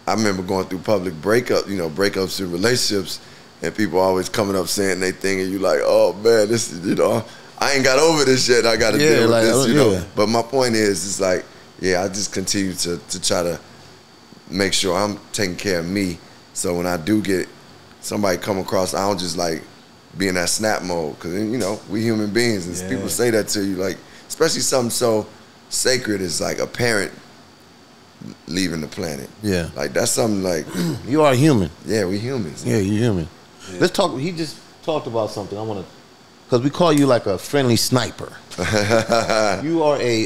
I remember going through public breakups in relationships, and people always coming up saying they thing, and you like, oh man, this is, you know, I ain't got over this yet. I got to deal with this, you know. But my point is, it's like, I just continue to try to make sure I'm taking care of me. So when I do get somebody come across, I don't just like be in that snap mode, because you know we human beings, and people say that to you, like especially something so sacred as like a parent leaving the planet. Yeah, like that's something like you are human. Yeah, we humans. Yeah, you're human. Yeah. Let's talk. He just talked about something. I want to, because we call you like a friendly sniper. You are a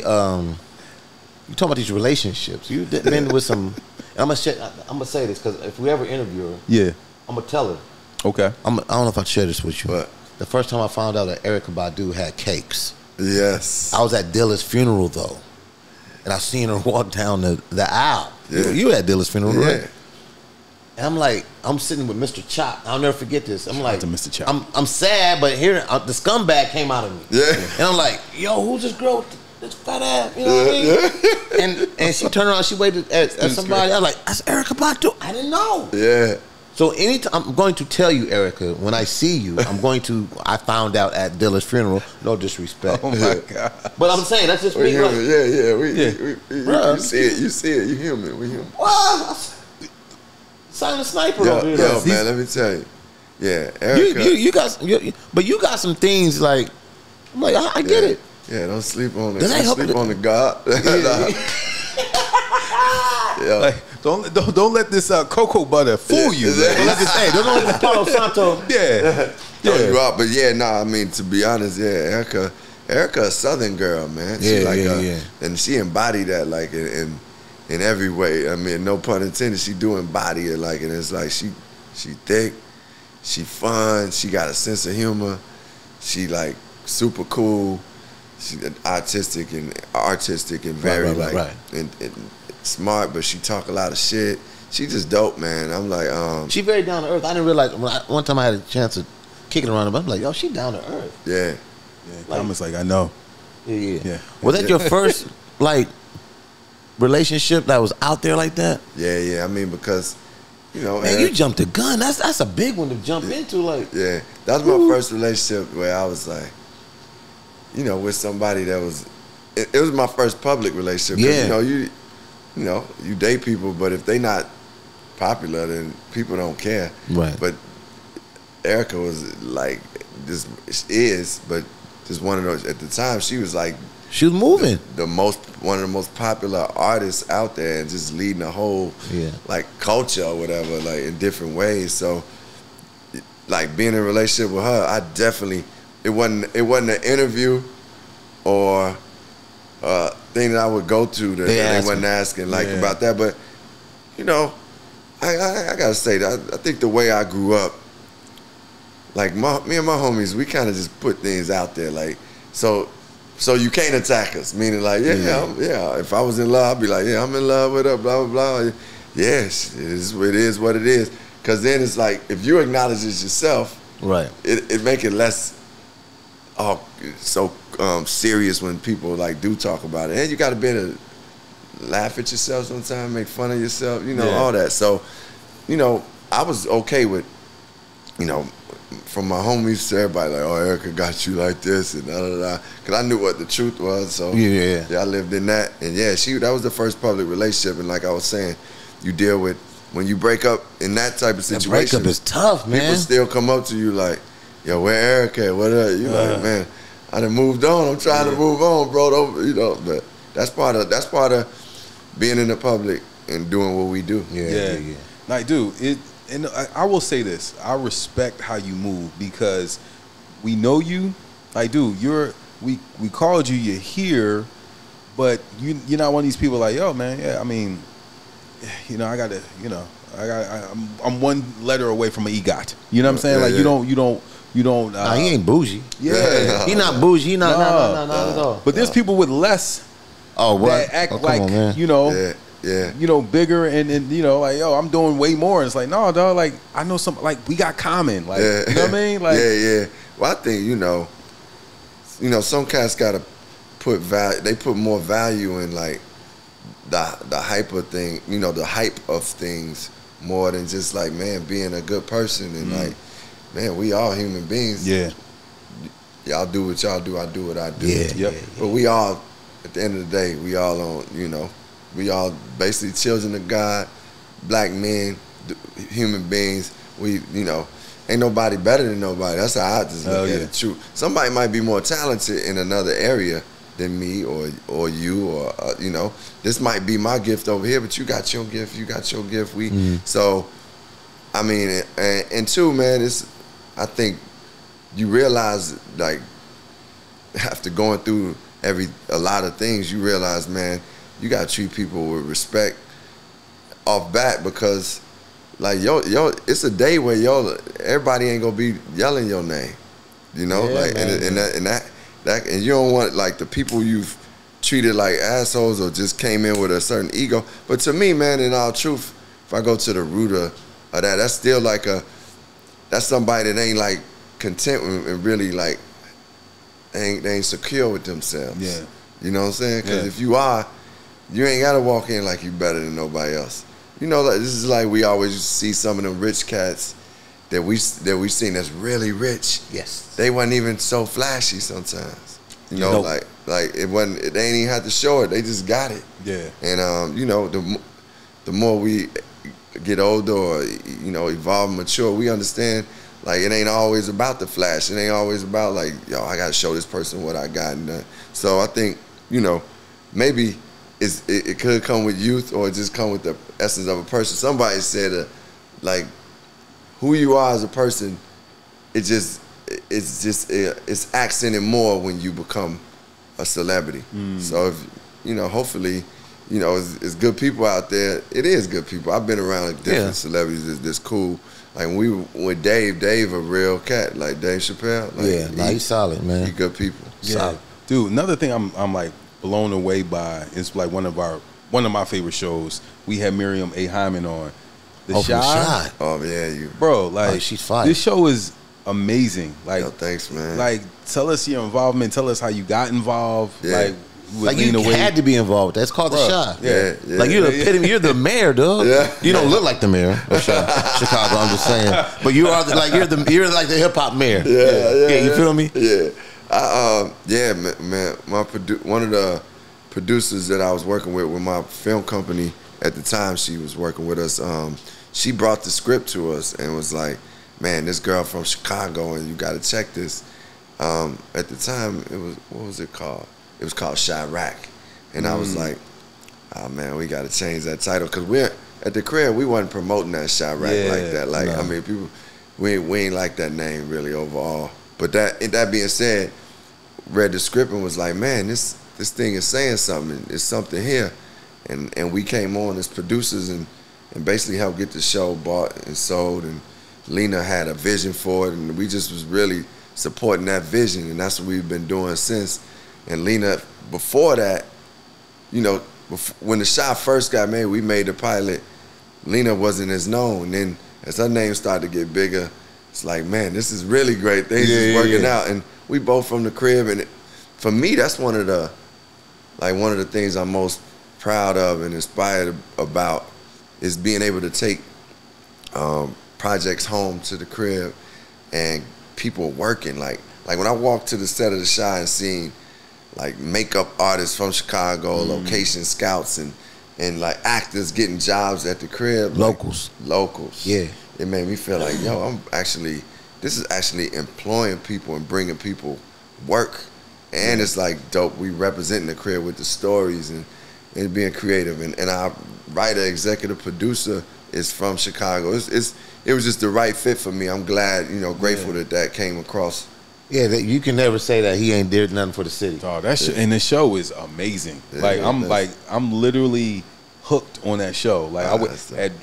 you talk about these relationships. You've been with some. I'm gonna say this because if we ever interview her, I'm gonna tell her. Okay. I don't know if I share this with you. But the first time I found out that Erykah Badu had cakes. Yes. I was at Dilla's funeral though, and I seen her walk down the aisle. Yeah. You were at Dilla's funeral, right? And I'm like, I'm sitting with Mr. Chop. I'll never forget this. I'm like, Mr. Chop. I'm sad, but here the scumbag came out of me. Yeah. And I'm like, yo, who's this girl with this fat ass? You know what I mean? And she turned around, she waited at somebody. I was like, that's Erykah Badu. I didn't know. Yeah. So anytime, I'm going to tell you, Erykah, when I see you, I found out at Dilla's funeral. No disrespect. Oh my God. But I'm saying, that's just me. Human. You see it. You human. We human. Wow. Silent sniper over here. Yo, man, let me tell you. Yeah, Erykah. But you got some things like, I'm like, I get it. Yeah, don't sleep on it. Don't sleep on the God. Yeah. Like, don't let this cocoa butter fool you. Don't let this Palo Santo. Throw you out. But I mean, to be honest, Erykah a Southern girl, man. She and she embodied that like in every way. I mean, no pun intended. She do embody it like, and it's like she thick, she fun, she got a sense of humor, she like super cool, she artistic and very and smart, but she talk a lot of shit. She just dope, man. I'm like, she very down to earth. I didn't realize one time I had a chance of kicking around, but I'm like, yo, she down to earth. Yeah. Thomas like, I know. Yeah. Was that your first like relationship that was out there like that? Yeah. I mean, because man, you jumped the gun. That's a big one to jump into. Like, that was my first relationship where I was like, with somebody that was. It was my first public relationship. Yeah. You date people, but if they not popular, then people don't care. Right. But Erykah was like, but just one of those. At the time, she was like, she was moving. One of the most popular artists out there, and just leading the whole like culture or whatever, like in different ways. So, like being in a relationship with her, I definitely it wasn't an interview or thing that I would go to that they wasn't asking about that. But I gotta say that I think the way I grew up, like me and my homies, we kind of just put things out there, like so you can't attack us. Meaning like if I was in love, I'd be like, I'm in love with her, blah blah blah. Yes, it is what it is. Because then it's like if you acknowledge it yourself, right? It make it less so serious when people like do talk about it, and you got to be able to laugh at yourself sometimes, make fun of yourself, all that. So, I was okay with, from my homies to everybody like, oh, Erykah got you like this and because I knew what the truth was. So I lived in that, and that was the first public relationship. And like I was saying, you deal with when you break up in that type of situation. That breakup is tough, man. People still come up to you like, yo, where Erykah? What up? You like, man, I done moved on. I'm trying to move on, bro. But that's part of being in the public and doing what we do. Yeah. Like, dude, and I will say this: I respect how you move because we know you. Like, dude, we called you. You're here, but you're not one of these people like, yo, man. Yeah, I mean, I'm one letter away from an EGOT. You know what I'm saying? You You don't. Nah, he ain't bougie. Yeah, he not bougie. He not not at all. But there's people with less. Oh, what? That act like on, you know. Yeah. You know, bigger and you know, like, yo, I'm doing way more. And it's like, no, dog, like, I know some, like, we got common. Like, you know what I mean? Like, yeah. Well, I think, you know, some cats got to put value, they put more value in, like, the hyper thing, you know, the hype of things more than just, like, man, being a good person. And, like, man, we all human beings. Yeah. Y'all do what y'all do, I do what I do. Yeah. But we all, at the end of the day, we all on, you know, we all basically children of God, black men, human beings. We, you know, ain't nobody better than nobody. That's how I just look at it. True. Somebody might be more talented in another area than me or you or you know. This might be my gift over here, but you got your gift. You got your gift. So, I mean, and two, man, it's, I think you realize, like, after going through a lot of things, you realize, man, you gotta treat people with respect off bat, because like yo, it's a day where everybody ain't gonna be yelling your name, you know, like man. and that and you don't want, like, the people you've treated like assholes or just came in with a certain ego. But to me, man, in all truth, if I go to the root of that, that's still like that's somebody that ain't, like, content and really, like, they ain't secure with themselves. Yeah, you know what I'm saying? Because if you are, you ain't gotta walk in like you better than nobody else. You know, like, this is like we always see some of them rich cats that we seen that's really rich. Yes. They wasn't even so flashy sometimes. You know, like it wasn't. They ain't even had to show it. They just got it. Yeah. And you know, the more we get older or, you know, evolve and mature, we understand, like, it ain't always about the flash. It ain't always about, like, yo, I gotta show this person what I got. And so I think, you know, maybe it could come with youth, or just come with the essence of a person. Somebody said, like, who you are as a person, it's accented more when you become a celebrity. So if, you know, hopefully, you know, it's good people out there. It is good people. I've been around different celebrities that's cool. Like, when we were with Dave a real cat, like Dave Chappelle. Like, he's solid, man. He good people. Yeah. Solid. Dude, another thing I'm like blown away by is, like, one of my favorite shows. We had Miriam A. Hyman on. The Shy. Oh yeah, bro, like, she's fire. This show is amazing. Like, yo, thanks, man. Like, tell us your involvement. Tell us how you got involved. Yeah. Like you had to be involved. That's called The Shy. Yeah. Like, you're the epitome. You're the mayor, dog. Yeah. You don't look like the mayor of Chicago. I'm just saying. But you are you're like the hip hop mayor. Yeah. You feel me? Yeah. Man. One of the producers that I was working with my film company at the time, she was working with us. She brought the script to us and was like, man, this girl from Chicago, and you got to check this. At the time, what was it called? It was called Chirac. And I was like, oh, man, we got to change that title. Because we're at the crib, we wasn't promoting that Chirac like that. Like, I mean, people, we ain't like that name really overall. But that being said, read the script and was like, man, this thing is saying something. It's something here. And we came on as producers and basically helped get the show bought and sold. And Lena had a vision for it, and we just was really supporting that vision. And that's what we've been doing since. And Lena, before that, you know, when the shot first got made, we made the pilot. Lena wasn't as known. Then as her name started to get bigger, it's like, man, this is really great. Things is working out. And we both from the crib. And for me, that's one of the things I'm most proud of and inspired about, is being able to take projects home to the crib and people working. Like when I walked to the set of The Shy and seen, like, makeup artists from Chicago, location scouts, and like actors getting jobs at the crib. Locals. Yeah. It made me feel like, yo, this is actually employing people and bringing people work. And it's like dope. We representing the crib with the stories and being creative. And our writer, executive producer is from Chicago. It was just the right fit for me. I'm glad, you know, grateful that came across. Yeah, you can never say that he ain't did nothing for the city. Oh, and the show is amazing. I'm literally hooked on that show. Like, I would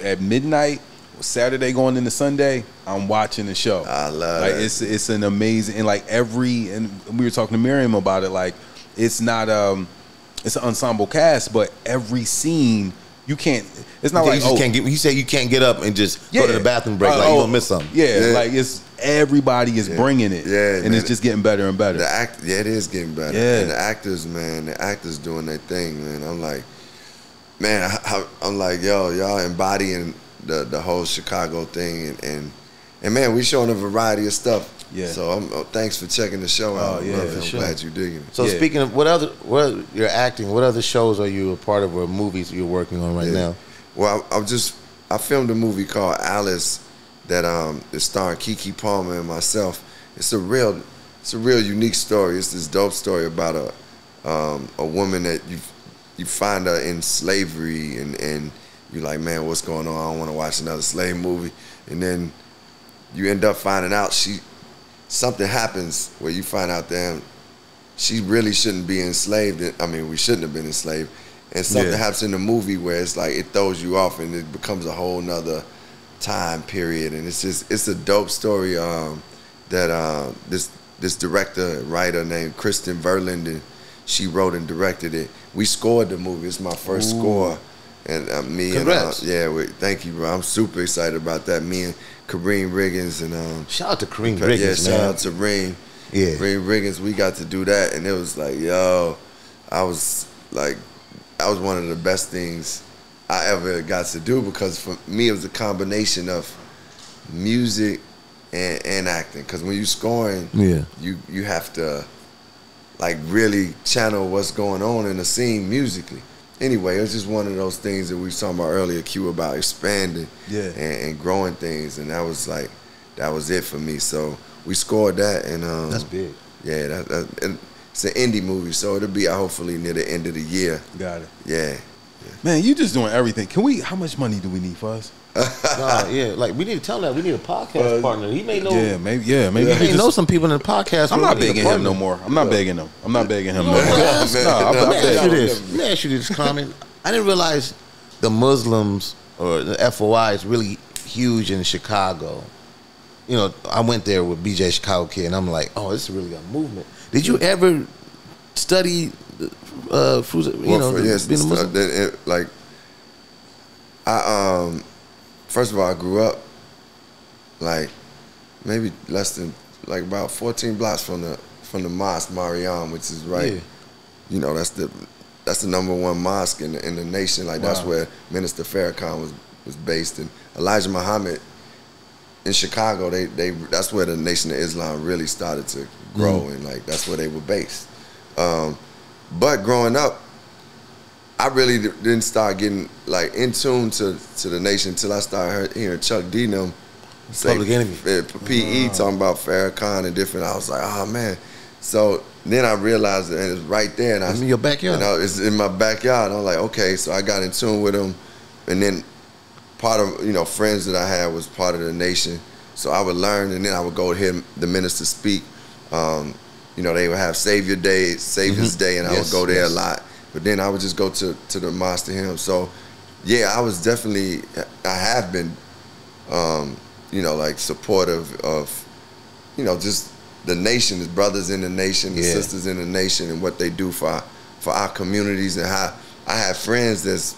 at midnight, Saturday going into Sunday, I'm watching the show. I love like that. It's an amazing, and like and we were talking to Miriam about it. Like it's not it's an ensemble cast, but every scene you can't. It's not you like just can't get. You say you can't get up and just go to the bathroom break. Like you gonna miss something. Yeah, like it's everybody is bringing it. Yeah, and man, it's just getting better and better. It is getting better. Yeah, and the actors doing their thing, man. I'm like, man, I'm like, yo, y'all embodying the whole Chicago thing, and man, we showing a variety of stuff. Yeah. So thanks for checking the show out. Yeah, I'm glad you're digging it. So speaking of what you're acting, what other shows are you a part of or movies you're working on right now? Well, I filmed a movie called Alice that is starring Keke Palmer and myself. It's a real unique story. It's this dope story about a woman that you find her in slavery and you're like, man, what's going on? I don't want to watch another slave movie. And then you end up finding out something happens where you find out, damn, she really shouldn't be enslaved. I mean, we shouldn't have been enslaved. And something happens in the movie where it's like it throws you off and it becomes a whole nother time period. And it's a dope story that this director, writer named Kristen Verlinden, she wrote and directed it. We scored the movie. It's my first score. And me Congrats. Thank you, bro. I'm super excited about that. Me and Kareem Riggins and shout out to Kareem Riggins, yeah, man. shout out to Reem. Yeah, Kareem Riggins. We got to do that, and it was like, yo, I was one of the best things I ever got to do because for me it was a combination of music and acting. Because when you scoring, you have to like really channel what's going on in the scene musically. Anyway, it was just one of those things that we were talking about earlier, Q, about expanding and growing things, and that was it for me. So we scored that, and that's big. Yeah, and it's an indie movie, so it'll be hopefully near the end of the year. Got it. Yeah. Man, you just doing everything. How much money do we need for us? Like we need to tell him that we need a podcast partner. He may know. Maybe. He may know some people in the podcast. I'm not begging him no more. I'm not begging him. I'm not begging him no more. Let me ask you this, comment. I didn't realize the Muslims or the FOI is really huge in Chicago. You know, I went there with BJ Chicago Kid, and I'm like, oh, this is really a movement. Did you ever study fruits? Being a Muslim? First of all, I grew up like maybe less than like about 14 blocks from the mosque Mariam, which is right. Yeah. You know, that's the #1 mosque in the nation. Like that's where Minister Farrakhan was based, and Elijah Muhammad in Chicago. That's where the Nation of Islam really started to grow, and like that's where they were based. But growing up, I really didn't start getting like in tune to the nation until I started hearing Chuck D them say Public Enemy. PE talking about Farrakhan and different. I was like, oh man. So then I realized that it was right there, and it's in your backyard. It's in my backyard. And I'm like, okay. So I got in tune with them, and then part of friends that I had was part of the nation. So I would learn, and then I would go hear the minister speak. They would have Savior's Day, and I would go there a lot. But then I would just go to the mosque to him. So, yeah, I have been, like supportive of, just the nation, the brothers in the nation, the sisters in the nation, and what they do for our communities, and how I have friends that's,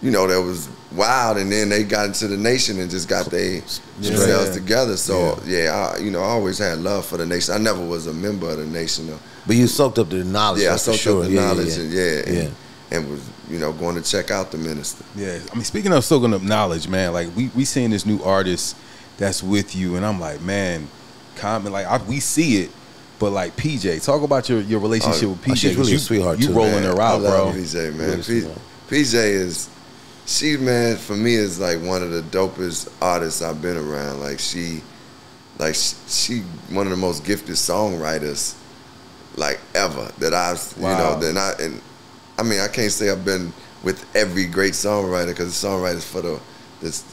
that was wild, and then they got into the nation and just got themselves together. So, I always had love for the nation. I never was a member of the nation, though. But you soaked up the knowledge. Yeah, I soaked up the knowledge, and was going to check out the minister. Yeah, I mean, speaking of soaking up knowledge, man, like we seeing this new artist that's with you, and I'm like, man, we see it, but like PJ, talk about your relationship with PJ. She's really a sweetheart too. You rolling her out, bro. PJ, man. Really PJ is, man, for me is like one of the dopest artists I've been around. Like she one of the most gifted songwriters like ever that I can't say I've been with every great songwriter, because the songwriters that's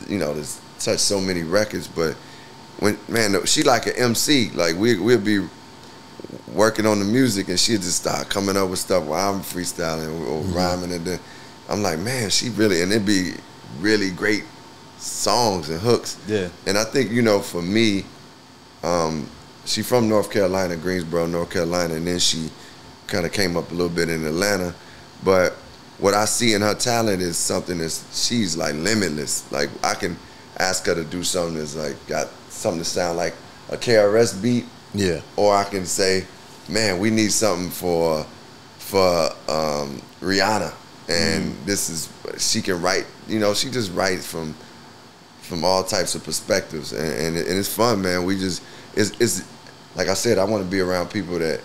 touched so many records, but she like an MC. Like we'll be working on the music and she'll just start coming up with stuff while I'm freestyling or rhyming, and then I'm like, man, she really, and it'd be really great songs and hooks. Yeah. And I think, for me, she from North Carolina, Greensboro, North Carolina, and then she kind of came up a little bit in Atlanta. But what I see in her talent is something she's like limitless. Like I can ask her to do something that's like got something to sound like a KRS beat. Yeah. Or I can say, man, we need something for Rihanna. And she can write, she just writes from all types of perspectives. And it's fun, man. It's like I said, I want to be around people that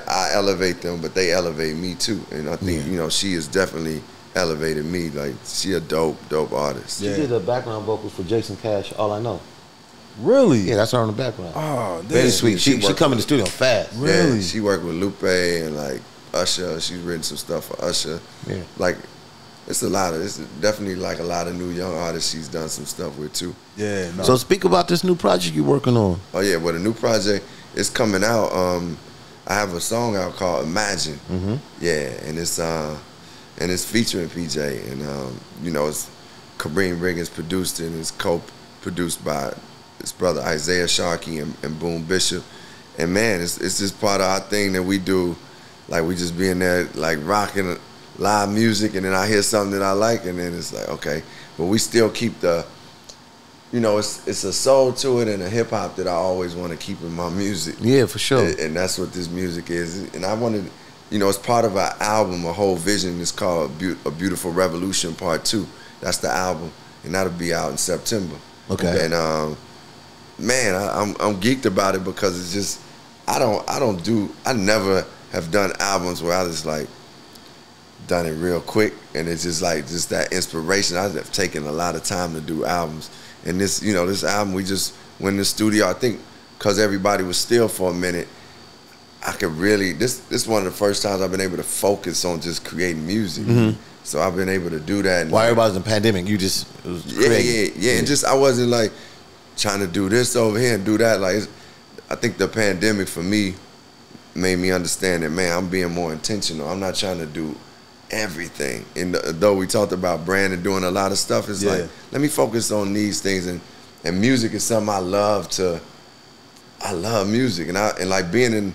I elevate them, but they elevate me too. And I think, she has definitely elevated me. Like, she a dope artist. She did the background vocals for Jason Cash, All I Know. Really? Yeah, that's her on the background. Oh, damn. Very sweet. She come in the studio fast. Really? Yeah, she worked with Lupe and like Usher. She's written some stuff for Usher. Yeah. Like, it's definitely like a lot of new young artists she's done some stuff with too. Yeah. No. So speak about this new project you're working on. Oh yeah, well the new project is coming out. I have a song out called Imagine. Mm-hmm. Yeah, and it's featuring PJ, and it's Kareem Riggins produced it, and it's co-produced by his brother Isaiah Sharkey and Boom Bishop. And man, it's just part of our thing that we do. Like we just being there, like rocking live music, and then I hear something that I like, and then it's like, okay, but we still keep the, it's a soul to it and a hip hop that I always want to keep in my music. Yeah, for sure. And that's what this music is. And I wanted, it's part of our album, a whole vision. It's called A Beautiful Revolution Part 2. That's the album, and that'll be out in September. Okay. And man, I'm geeked about it because it's just, I never have done albums where I just like done it real quick, and it's just like that inspiration. I have taken a lot of time to do albums, and this album, we just went in the studio. I think because everybody was still for a minute, I could really, this is one of the first times I've been able to focus on just creating music. Mm-hmm. So I've been able to do that. While everybody's in the pandemic, you just yeah, and just I wasn't like trying to do this over here and do that. Like, I think the pandemic for me made me understand that, man, I'm being more intentional. I'm not trying to do everything. And though we talked about brand and doing a lot of stuff, it's like, let me focus on these things. And music is something I love music. And like dealing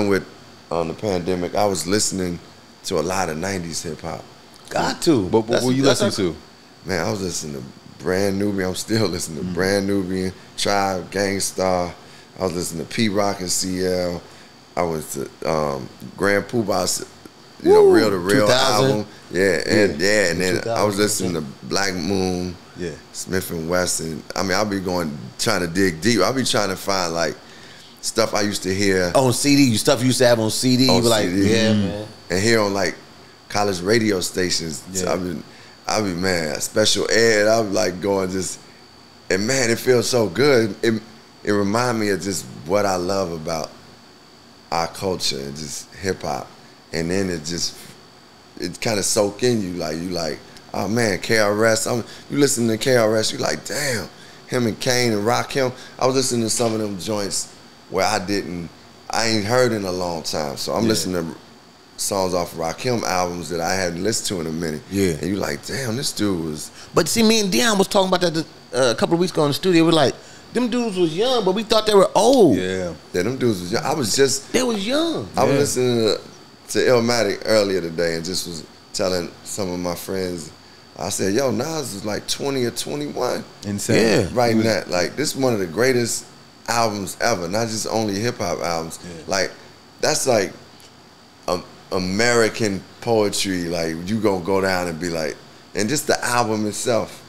with the pandemic, I was listening to a lot of 90s hip hop. Got to. But what were you listening to? Man, I was listening to Brand Nubian. I'm still listening to Brand Nubian, Tribe, Gangster. I was listening to P-Rock and CL. I was to Grand Poobah's, Real to Real 2000. album. And then I was listening to Black Moon, Smith and Wesson. I mean, I'll be trying to dig deep. I'll be trying to find like stuff I used to hear on CD. Stuff you used to have on CD. On you were like, CD. yeah, man. And hear on like college radio stations. Yeah. So I be man, special ed. I was like going just, and man, it feels so good. It reminds me of just what I love about our culture and just hip hop. And then it kind of soak in you. Like, oh man, KRS. You listen to KRS, you like, damn, him and Kane and Rakim. I was listening to some of them joints where I ain't heard in a long time. So I'm listening to songs off of Rakim albums that I hadn't listened to in a minute. Yeah. And you like, damn, this dude was. But see, me and Dion was talking about that a couple of weeks ago in the studio. We're like, them dudes was young, but we thought they were old. Yeah, them dudes was young. They was young. I was listening to Illmatic earlier today and just was telling some of my friends, I said, yo, Nas is like 20 or 21. Insane. Yeah. Writing that. Like, this is one of the greatest albums ever, not just only hip-hop albums. Yeah. Like, that's like American poetry. Like, you gonna go down and be like, and just the album itself,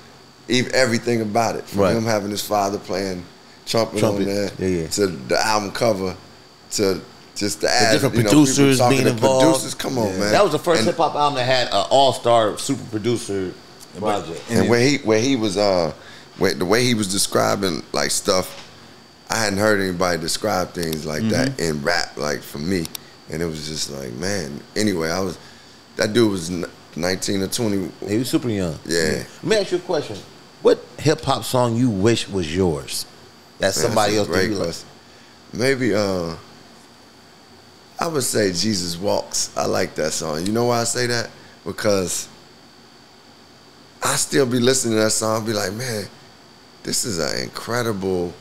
everything about it. From him having his father playing trumpet on there, to the album cover, to just the different producers being involved. Producers, come on, man. That was the first hip hop album that had an all-star super producer project. And where he was the way he was describing like stuff, I hadn't heard anybody describe things like that in rap, like for me. And it was just like, man. Anyway, that dude was 19 or 20. He was super young. Yeah. Let me ask you a question. What hip hop song you wish was yours? That somebody else did you like? Maybe I would say Jesus Walks. I like that song. You know why I say that? Because I still be listening to that song and be like, man, this is an incredible,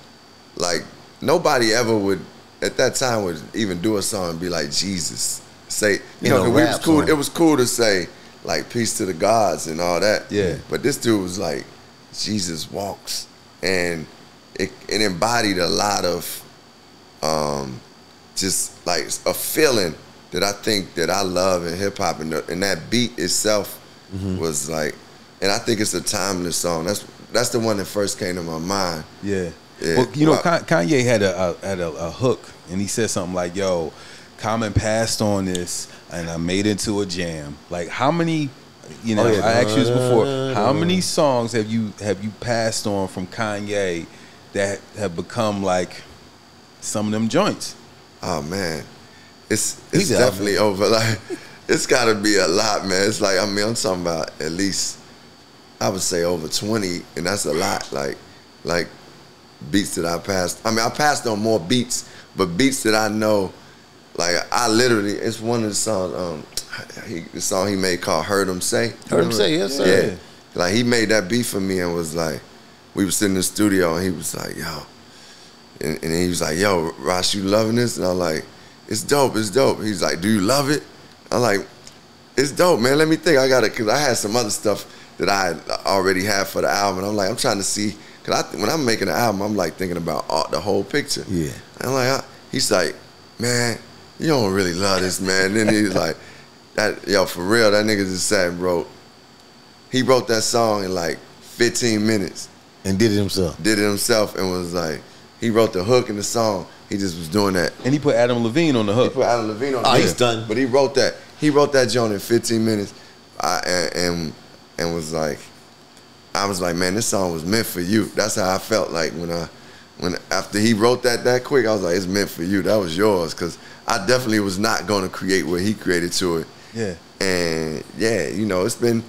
like, nobody ever would, at that time, would even do a song and be like, Jesus. Say, you know, it was cool. It was cool to say, like, peace to the gods and all that. Yeah. But this dude was like, Jesus walks. And it embodied a lot of just like a feeling that I think that I love in hip hop, and that beat itself was like, and I think it's a timeless song. That's the one that first came to my mind. Yeah. Well, you know, Kanye had a hook, and he said something like, "Yo, Common passed on this, and I made it into a jam." Like, how many? You know, I asked you this before. How many songs have you passed on from Kanye that have become like some of them joints? Oh man, it's definitely over. Like, it's got to be a lot, man. It's like, I mean, I'm talking about at least, I would say over 20, and that's a lot. Like beats that I passed. I mean, I passed on more beats, but beats that I know, like I literally, it's one of the songs. The song he made called "Heard Him Say." Heard Him Say, yes sir. Yeah, like he made that beat for me and was like, we were sitting in the studio and he was like, yo, and he was like, yo, Ross, you loving this? And I'm like, it's dope, it's dope. He's like, do you love it? I'm like, it's dope, man. Let me think. Cause I had some other stuff that I already had for the album. And I'm like, I'm trying to see, cause when I'm making an album, I'm like thinking about the whole picture. Yeah. And I'm like, he's like, man, you don't really love this, man. And then he's like, yo, for real, that nigga just sat and wrote that song in like 15 minutes. And did it himself. And was like, he wrote the hook in the song. He just was doing that. And he put Adam Levine on the hook. He put Adam Levine on the hook. He's done. But he wrote that joint in 15 minutes. And was like, I was like, man, this song was meant for you. That's how I felt like when after he wrote that quick, I was like, it's meant for you. That was yours. Because I definitely was not going to create what he created to it. Yeah. And yeah, you know, it's been,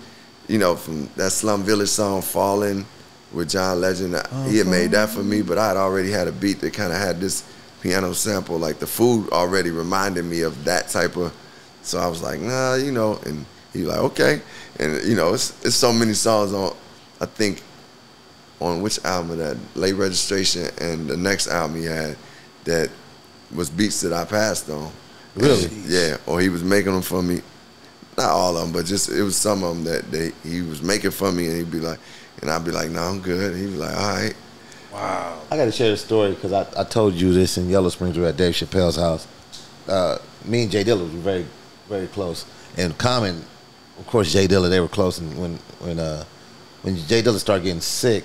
you know, from that Slum Village song, Falling, with John Legend, he had made that for me, but I had already had a beat that kind of had this piano sample, like the food already reminded me of that type of, so I was like, nah, you know, and he like, okay. And, you know, it's so many songs on, I think, on which album, that Late Registration and the next album he had, that was beats that I passed on. Really? And, yeah, or he was making them for me. Not all of them, but just, it was some of them that he was making for me, and he'd be like, and I'd be like, no, I'm good. And he'd be like, all right. Wow. I got to share a story because I told you this in Yellow Springs. We were at Dave Chappelle's house. Me and Jay Dilla were very, very close. And Common, of course, Jay Dilla, they were close. And when Jay Dilla started getting sick,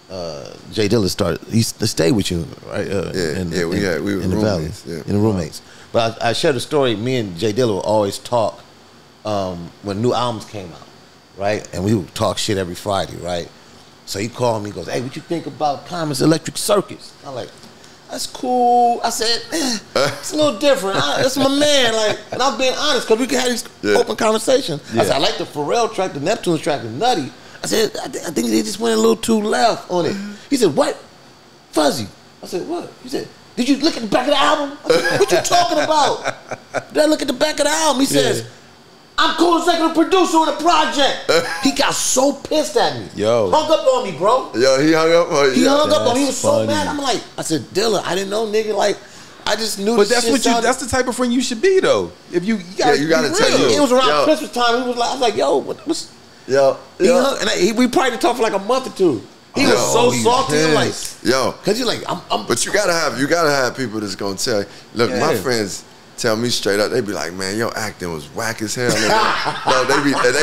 Jay Dilla he stayed with you, right? We were in the valley, in the roommates. But I shared a story. Me and Jay Dilla would always talk when new albums came out, right? And we would talk shit every Friday, right? So he called me, he goes, hey, what you think about Common's Electric Circus? I'm like, that's cool. I said, it's a little different. That's my man. Like, and I'm being honest, because we can have these open conversations. Yeah. I said, I like the Pharrell track, the Neptunes track, the Nutty. I said, I think they just went a little too left on it. He said, what? Fuzzy. I said, what? He said, did you look at the back of the album? I said, what you talking about? Did I look at the back of the album? He says, I'm co-executive producer on the project. He got so pissed at me. Yo. Hung up on me, bro. Yo, he hung up on you. He hung up on me. He was funny. so mad. I'm like, I said, Dilla, I didn't know, nigga. Like, I just knew. But that's what that's the type of friend you should be, though. If you gotta tell you. It was around Christmas time. He was like, I was like, yo, what's? We probably talked for like a month or two. He was so salty. I'm like, cause you're like, I'm. But you gotta have people that's gonna tell you. Look, my friends tell me straight up. They be like, man, your acting was whack as hell. No, they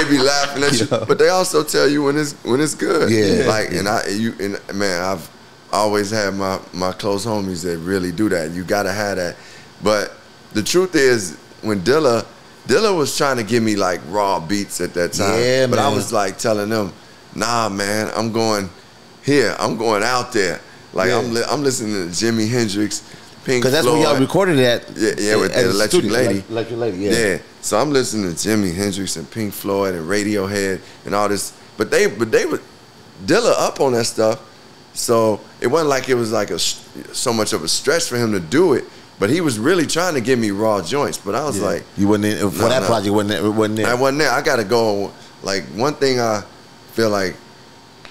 be laughing at you, but they also tell you when it's good. Yeah. Like, and man, I've always had my close homies that really do that. You gotta have that. But the truth is, when Dilla was trying to give me like raw beats at that time. Yeah, but man. I was like telling them, nah, man, I'm going here. I'm going out there. Like I'm listening to Jimi Hendrix, Pink Floyd. Because that's where y'all recorded it at. Yeah, with the Electric Lady. Electric Lady, Yeah. So I'm listening to Jimi Hendrix and Pink Floyd and Radiohead and all this. But they were Dilla up on that stuff. So it wasn't like it was like so much of a stretch for him to do it. But he was really trying to give me raw joints. But I was like, you wasn't in, for that project. Wasn't there? I wasn't there. I got to go. Like, one thing I feel like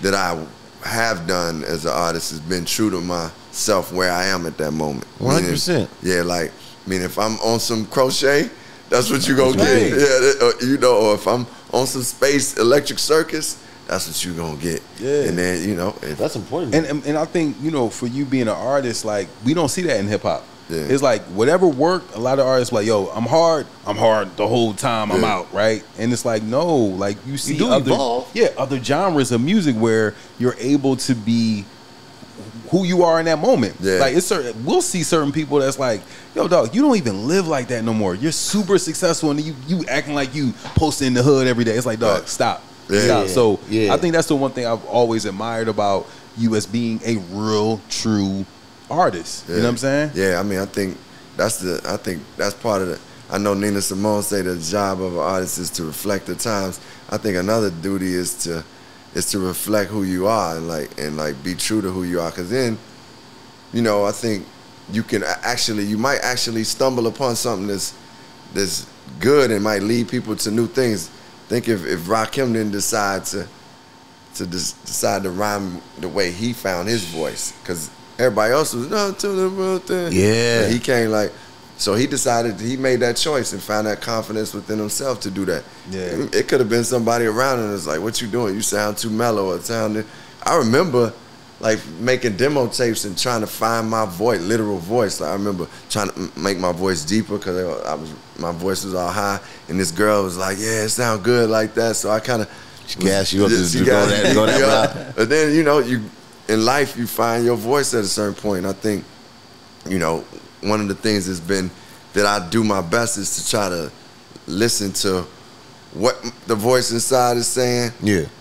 that I have done as an artist has been true to myself where I am at that moment. 100%. Yeah, like, I mean, if I'm on some crochet, that's what you gonna get. Yeah, you know, or if I'm on some space electric circus, that's what you gonna get. Yeah. And then, you know, that's important. And I think, you know, for you being an artist, like, we don't see that in hip hop. Yeah. It's like whatever worked, a lot of artists like, yo, I'm hard the whole time I'm out, right? And it's like, no, like you see other genres of music where you're able to be who you are in that moment. Yeah. Like it's certain, we'll see certain people that's like, yo, dog, you don't even live like that no more. You're super successful and you acting like you posting in the hood every day. It's like, dog, stop. Stop. So I think that's the one thing I've always admired about you as being a real, true artist. You know what I'm saying? Yeah, I mean, I think that's part of the, I know Nina Simone say the job of an artist is to reflect the times. I think another duty is to reflect who you are and like be true to who you are, because then, you know, I think you might actually stumble upon something that's good and might lead people to new things. Think if Rakim didn't decide to rhyme the way he found his voice, because everybody else was not to the real thing. Yeah. And he came like, so he made that choice and found that confidence within himself to do that. Yeah. It could have been somebody around and it's like, what you doing? You sound too mellow or sounding. I remember like making demo tapes and trying to find my voice, literal voice. Like I remember trying to make my voice deeper because my voice was all high, and this girl was like, yeah, it sounds good like that. So I kind of gas you up to go that route. But then, you know, in life, you find your voice at a certain point. I think, you know, one of the things has been that I do my best is to try to listen to what the voice inside is saying,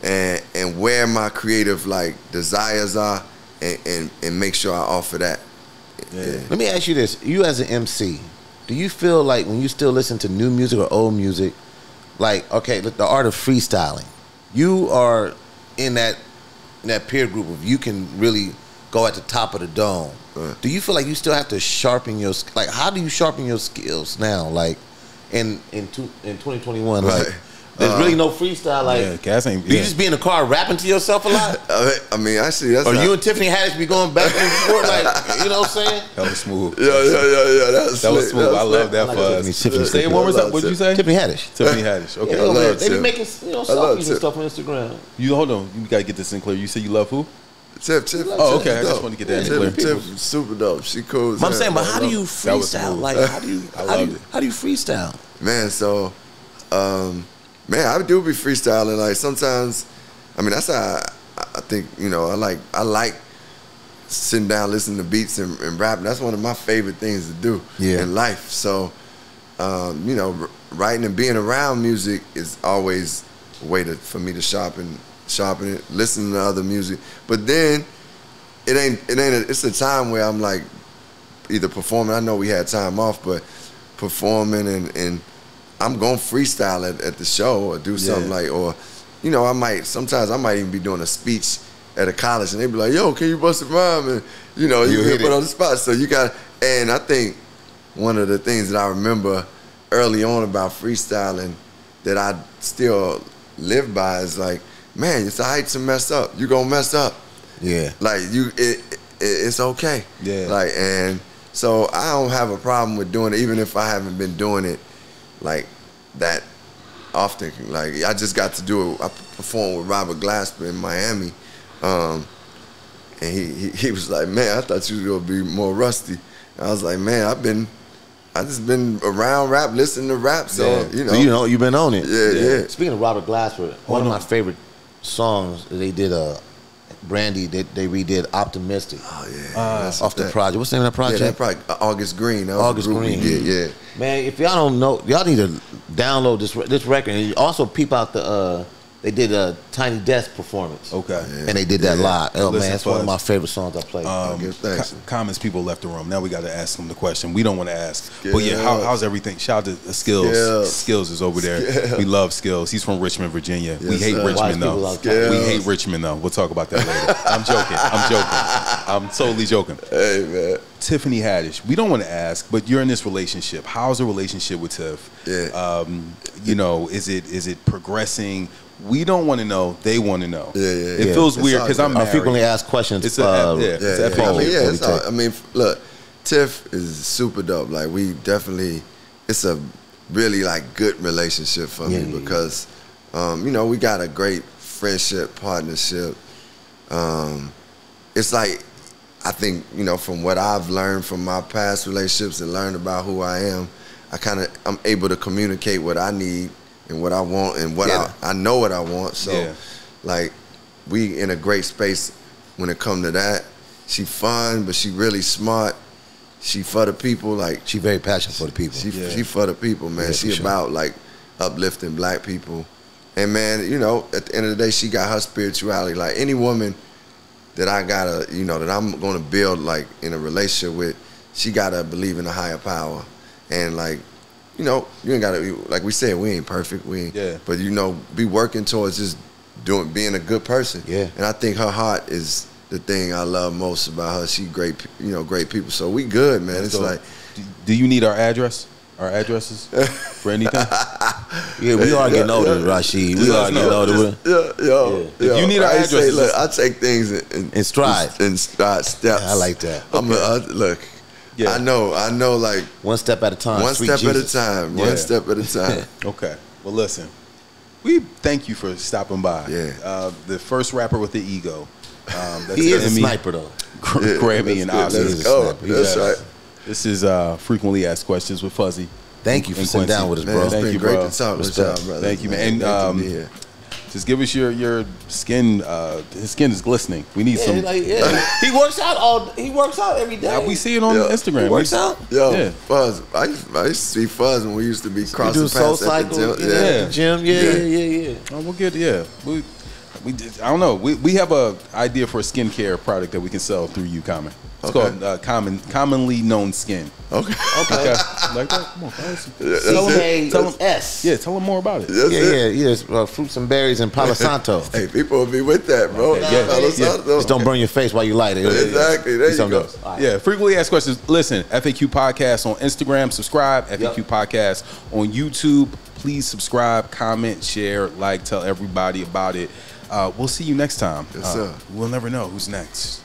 and where my creative like desires are, and make sure I offer that. Yeah. Let me ask you this: you as an MC, do you feel like when you still listen to new music or old music, like the art of freestyling, you are in that peer group of you can really go at the top of the dome? Do you feel like you still have to sharpen your, like, how do you sharpen your skills now, like in 2021? Like, there's really no freestyle. Like, gas ain't. Do you just be in the car rapping to yourself a lot? I mean, actually, that's. Or you and Tiffany Haddish be going back and forth, like, you know what I'm saying? That was smooth. Yeah. That was smooth. I love that for us. Say it one more time. What'd you say? Tiffany Haddish. Tiffany Haddish. Okay. They be making selfies and stuff on Instagram. You hold on. You gotta get this in clear. You say you love who? Tiff. Oh, okay. I just want to get that in clear. Tiff, super dope. She cool. But I'm saying, but how do you freestyle? Like, how do you freestyle? Man, so, man, I do be freestyling. Like sometimes, I mean, that's how I think. You know, I like sitting down, listening to beats and rapping. That's one of my favorite things to do in life. So, you know, writing and being around music is always a way for me to sharpen it, listening to other music. But then it's a time where I'm like either performing. I know we had time off, but performing and I'm going to freestyle at the show or do something like, or, you know, sometimes I might even be doing a speech at a college and they be like, yo, can you bust a rhyme? And, you know, you get put on the spot. So you got, and I think one of the things that I remember early on about freestyling that I still live by is like, man, it's all right to mess up. You gonna mess up. Yeah. Like it's okay. Yeah. Like, and so I don't have a problem with doing it, even if I haven't been doing it like that often. Like I just got to do it. I performed with Robert Glasper in Miami, and he was like, man, I thought you were gonna be more rusty. I was like, man, I just been around rap, listening to rap, so you know, you've been on it. Yeah. Speaking of Robert Glasper, one of my favorite songs they did, Brandy, they redid "Optimistic." Oh yeah, off the project. What's the name of that project? Yeah, that project, August Green. That was August Green. Yeah. Man, if y'all don't know, y'all need to download this record, and also peep out they did a Tiny Desk performance. Okay. Yeah. And they did that live. Oh, man, it's one of my favorite songs I played. Comments, people left the room. Now we got to ask them the question. We don't want to ask. But yeah, how's everything? Shout out to Skills. Skills is over there. We love Skills. He's from Richmond, Virginia. We hate Richmond, though. We hate Richmond, though. We'll talk about that later. I'm joking. I'm totally joking. Hey, man. Tiffany Haddish. We don't want to ask, but you're in this relationship. How's the relationship with Tiff? Yeah. You know, is it progressing? We don't want to know. They want to know. Yeah. It feels weird because I'm married. Frequently asked questions. It's a I mean, look, Tiff is super dope. Like, we definitely, it's a really like good relationship for me because, you know, we got a great friendship, partnership. It's like, I think, you know, from what I've learned from my past relationships and learned about who I am, I'm able to communicate what I need and what I want and what I know what I want. So, like, we in a great space when it comes to that. She fun, but she really smart. She for the people. Like, she very passionate for the people. She for the people, man. She about like uplifting black people. And man, you know, at the end of the day, she got her spirituality. Like, any woman that I gotta, you know, that I'm gonna build like in a relationship with, she gotta believe in a higher power. And like, you know, you ain't gotta, like we said, we ain't perfect. But you know, be working towards just being a good person. Yeah. And I think her heart is the thing I love most about her. She great, you know, great people. So we good, man. It's like, do you need our addresses for anything? We are getting older, Rashid. We are getting older. If you need our addresses, look, I take things in stride. In stride steps. I like that. Look. Yeah. I know, like, one step at a time. One step at a time. One step at a time. Okay. Well, listen, we thank you for stopping by. Yeah. The first rapper with the ego. He is a sniper, though. Grammy and Oscar. Let's go. That's right. This is Frequently Asked Questions with Fuzzy. Thank you for sitting down with us, bro. It's been great to talk with y'all, brother. Thank you, man. And just give us your skin. His skin is glistening. We need some. He works out He works out every day. We see it on Instagram. He works out. Fuzz. I used to see Fuzz when we used to be crossing paths at the gym. Yeah. Oh, we'll get I don't know. We have a idea for a skincare product that we can sell through you, Common. It's called commonly known skin. Okay. Like that? Come on, tell them S. Yeah, tell them more about it. Yeah. Fruits and berries and Palo Santo. Hey, people will be with that, bro. Palo Santo. Just don't burn your face while you light it. Exactly. There you go. Right. Yeah, Frequently Asked Questions. Listen, FAQ Podcast on Instagram. Subscribe. FAQ Podcast on YouTube. Please subscribe, comment, share, like, tell everybody about it. We'll see you next time. Yes, sir. We'll never know who's next.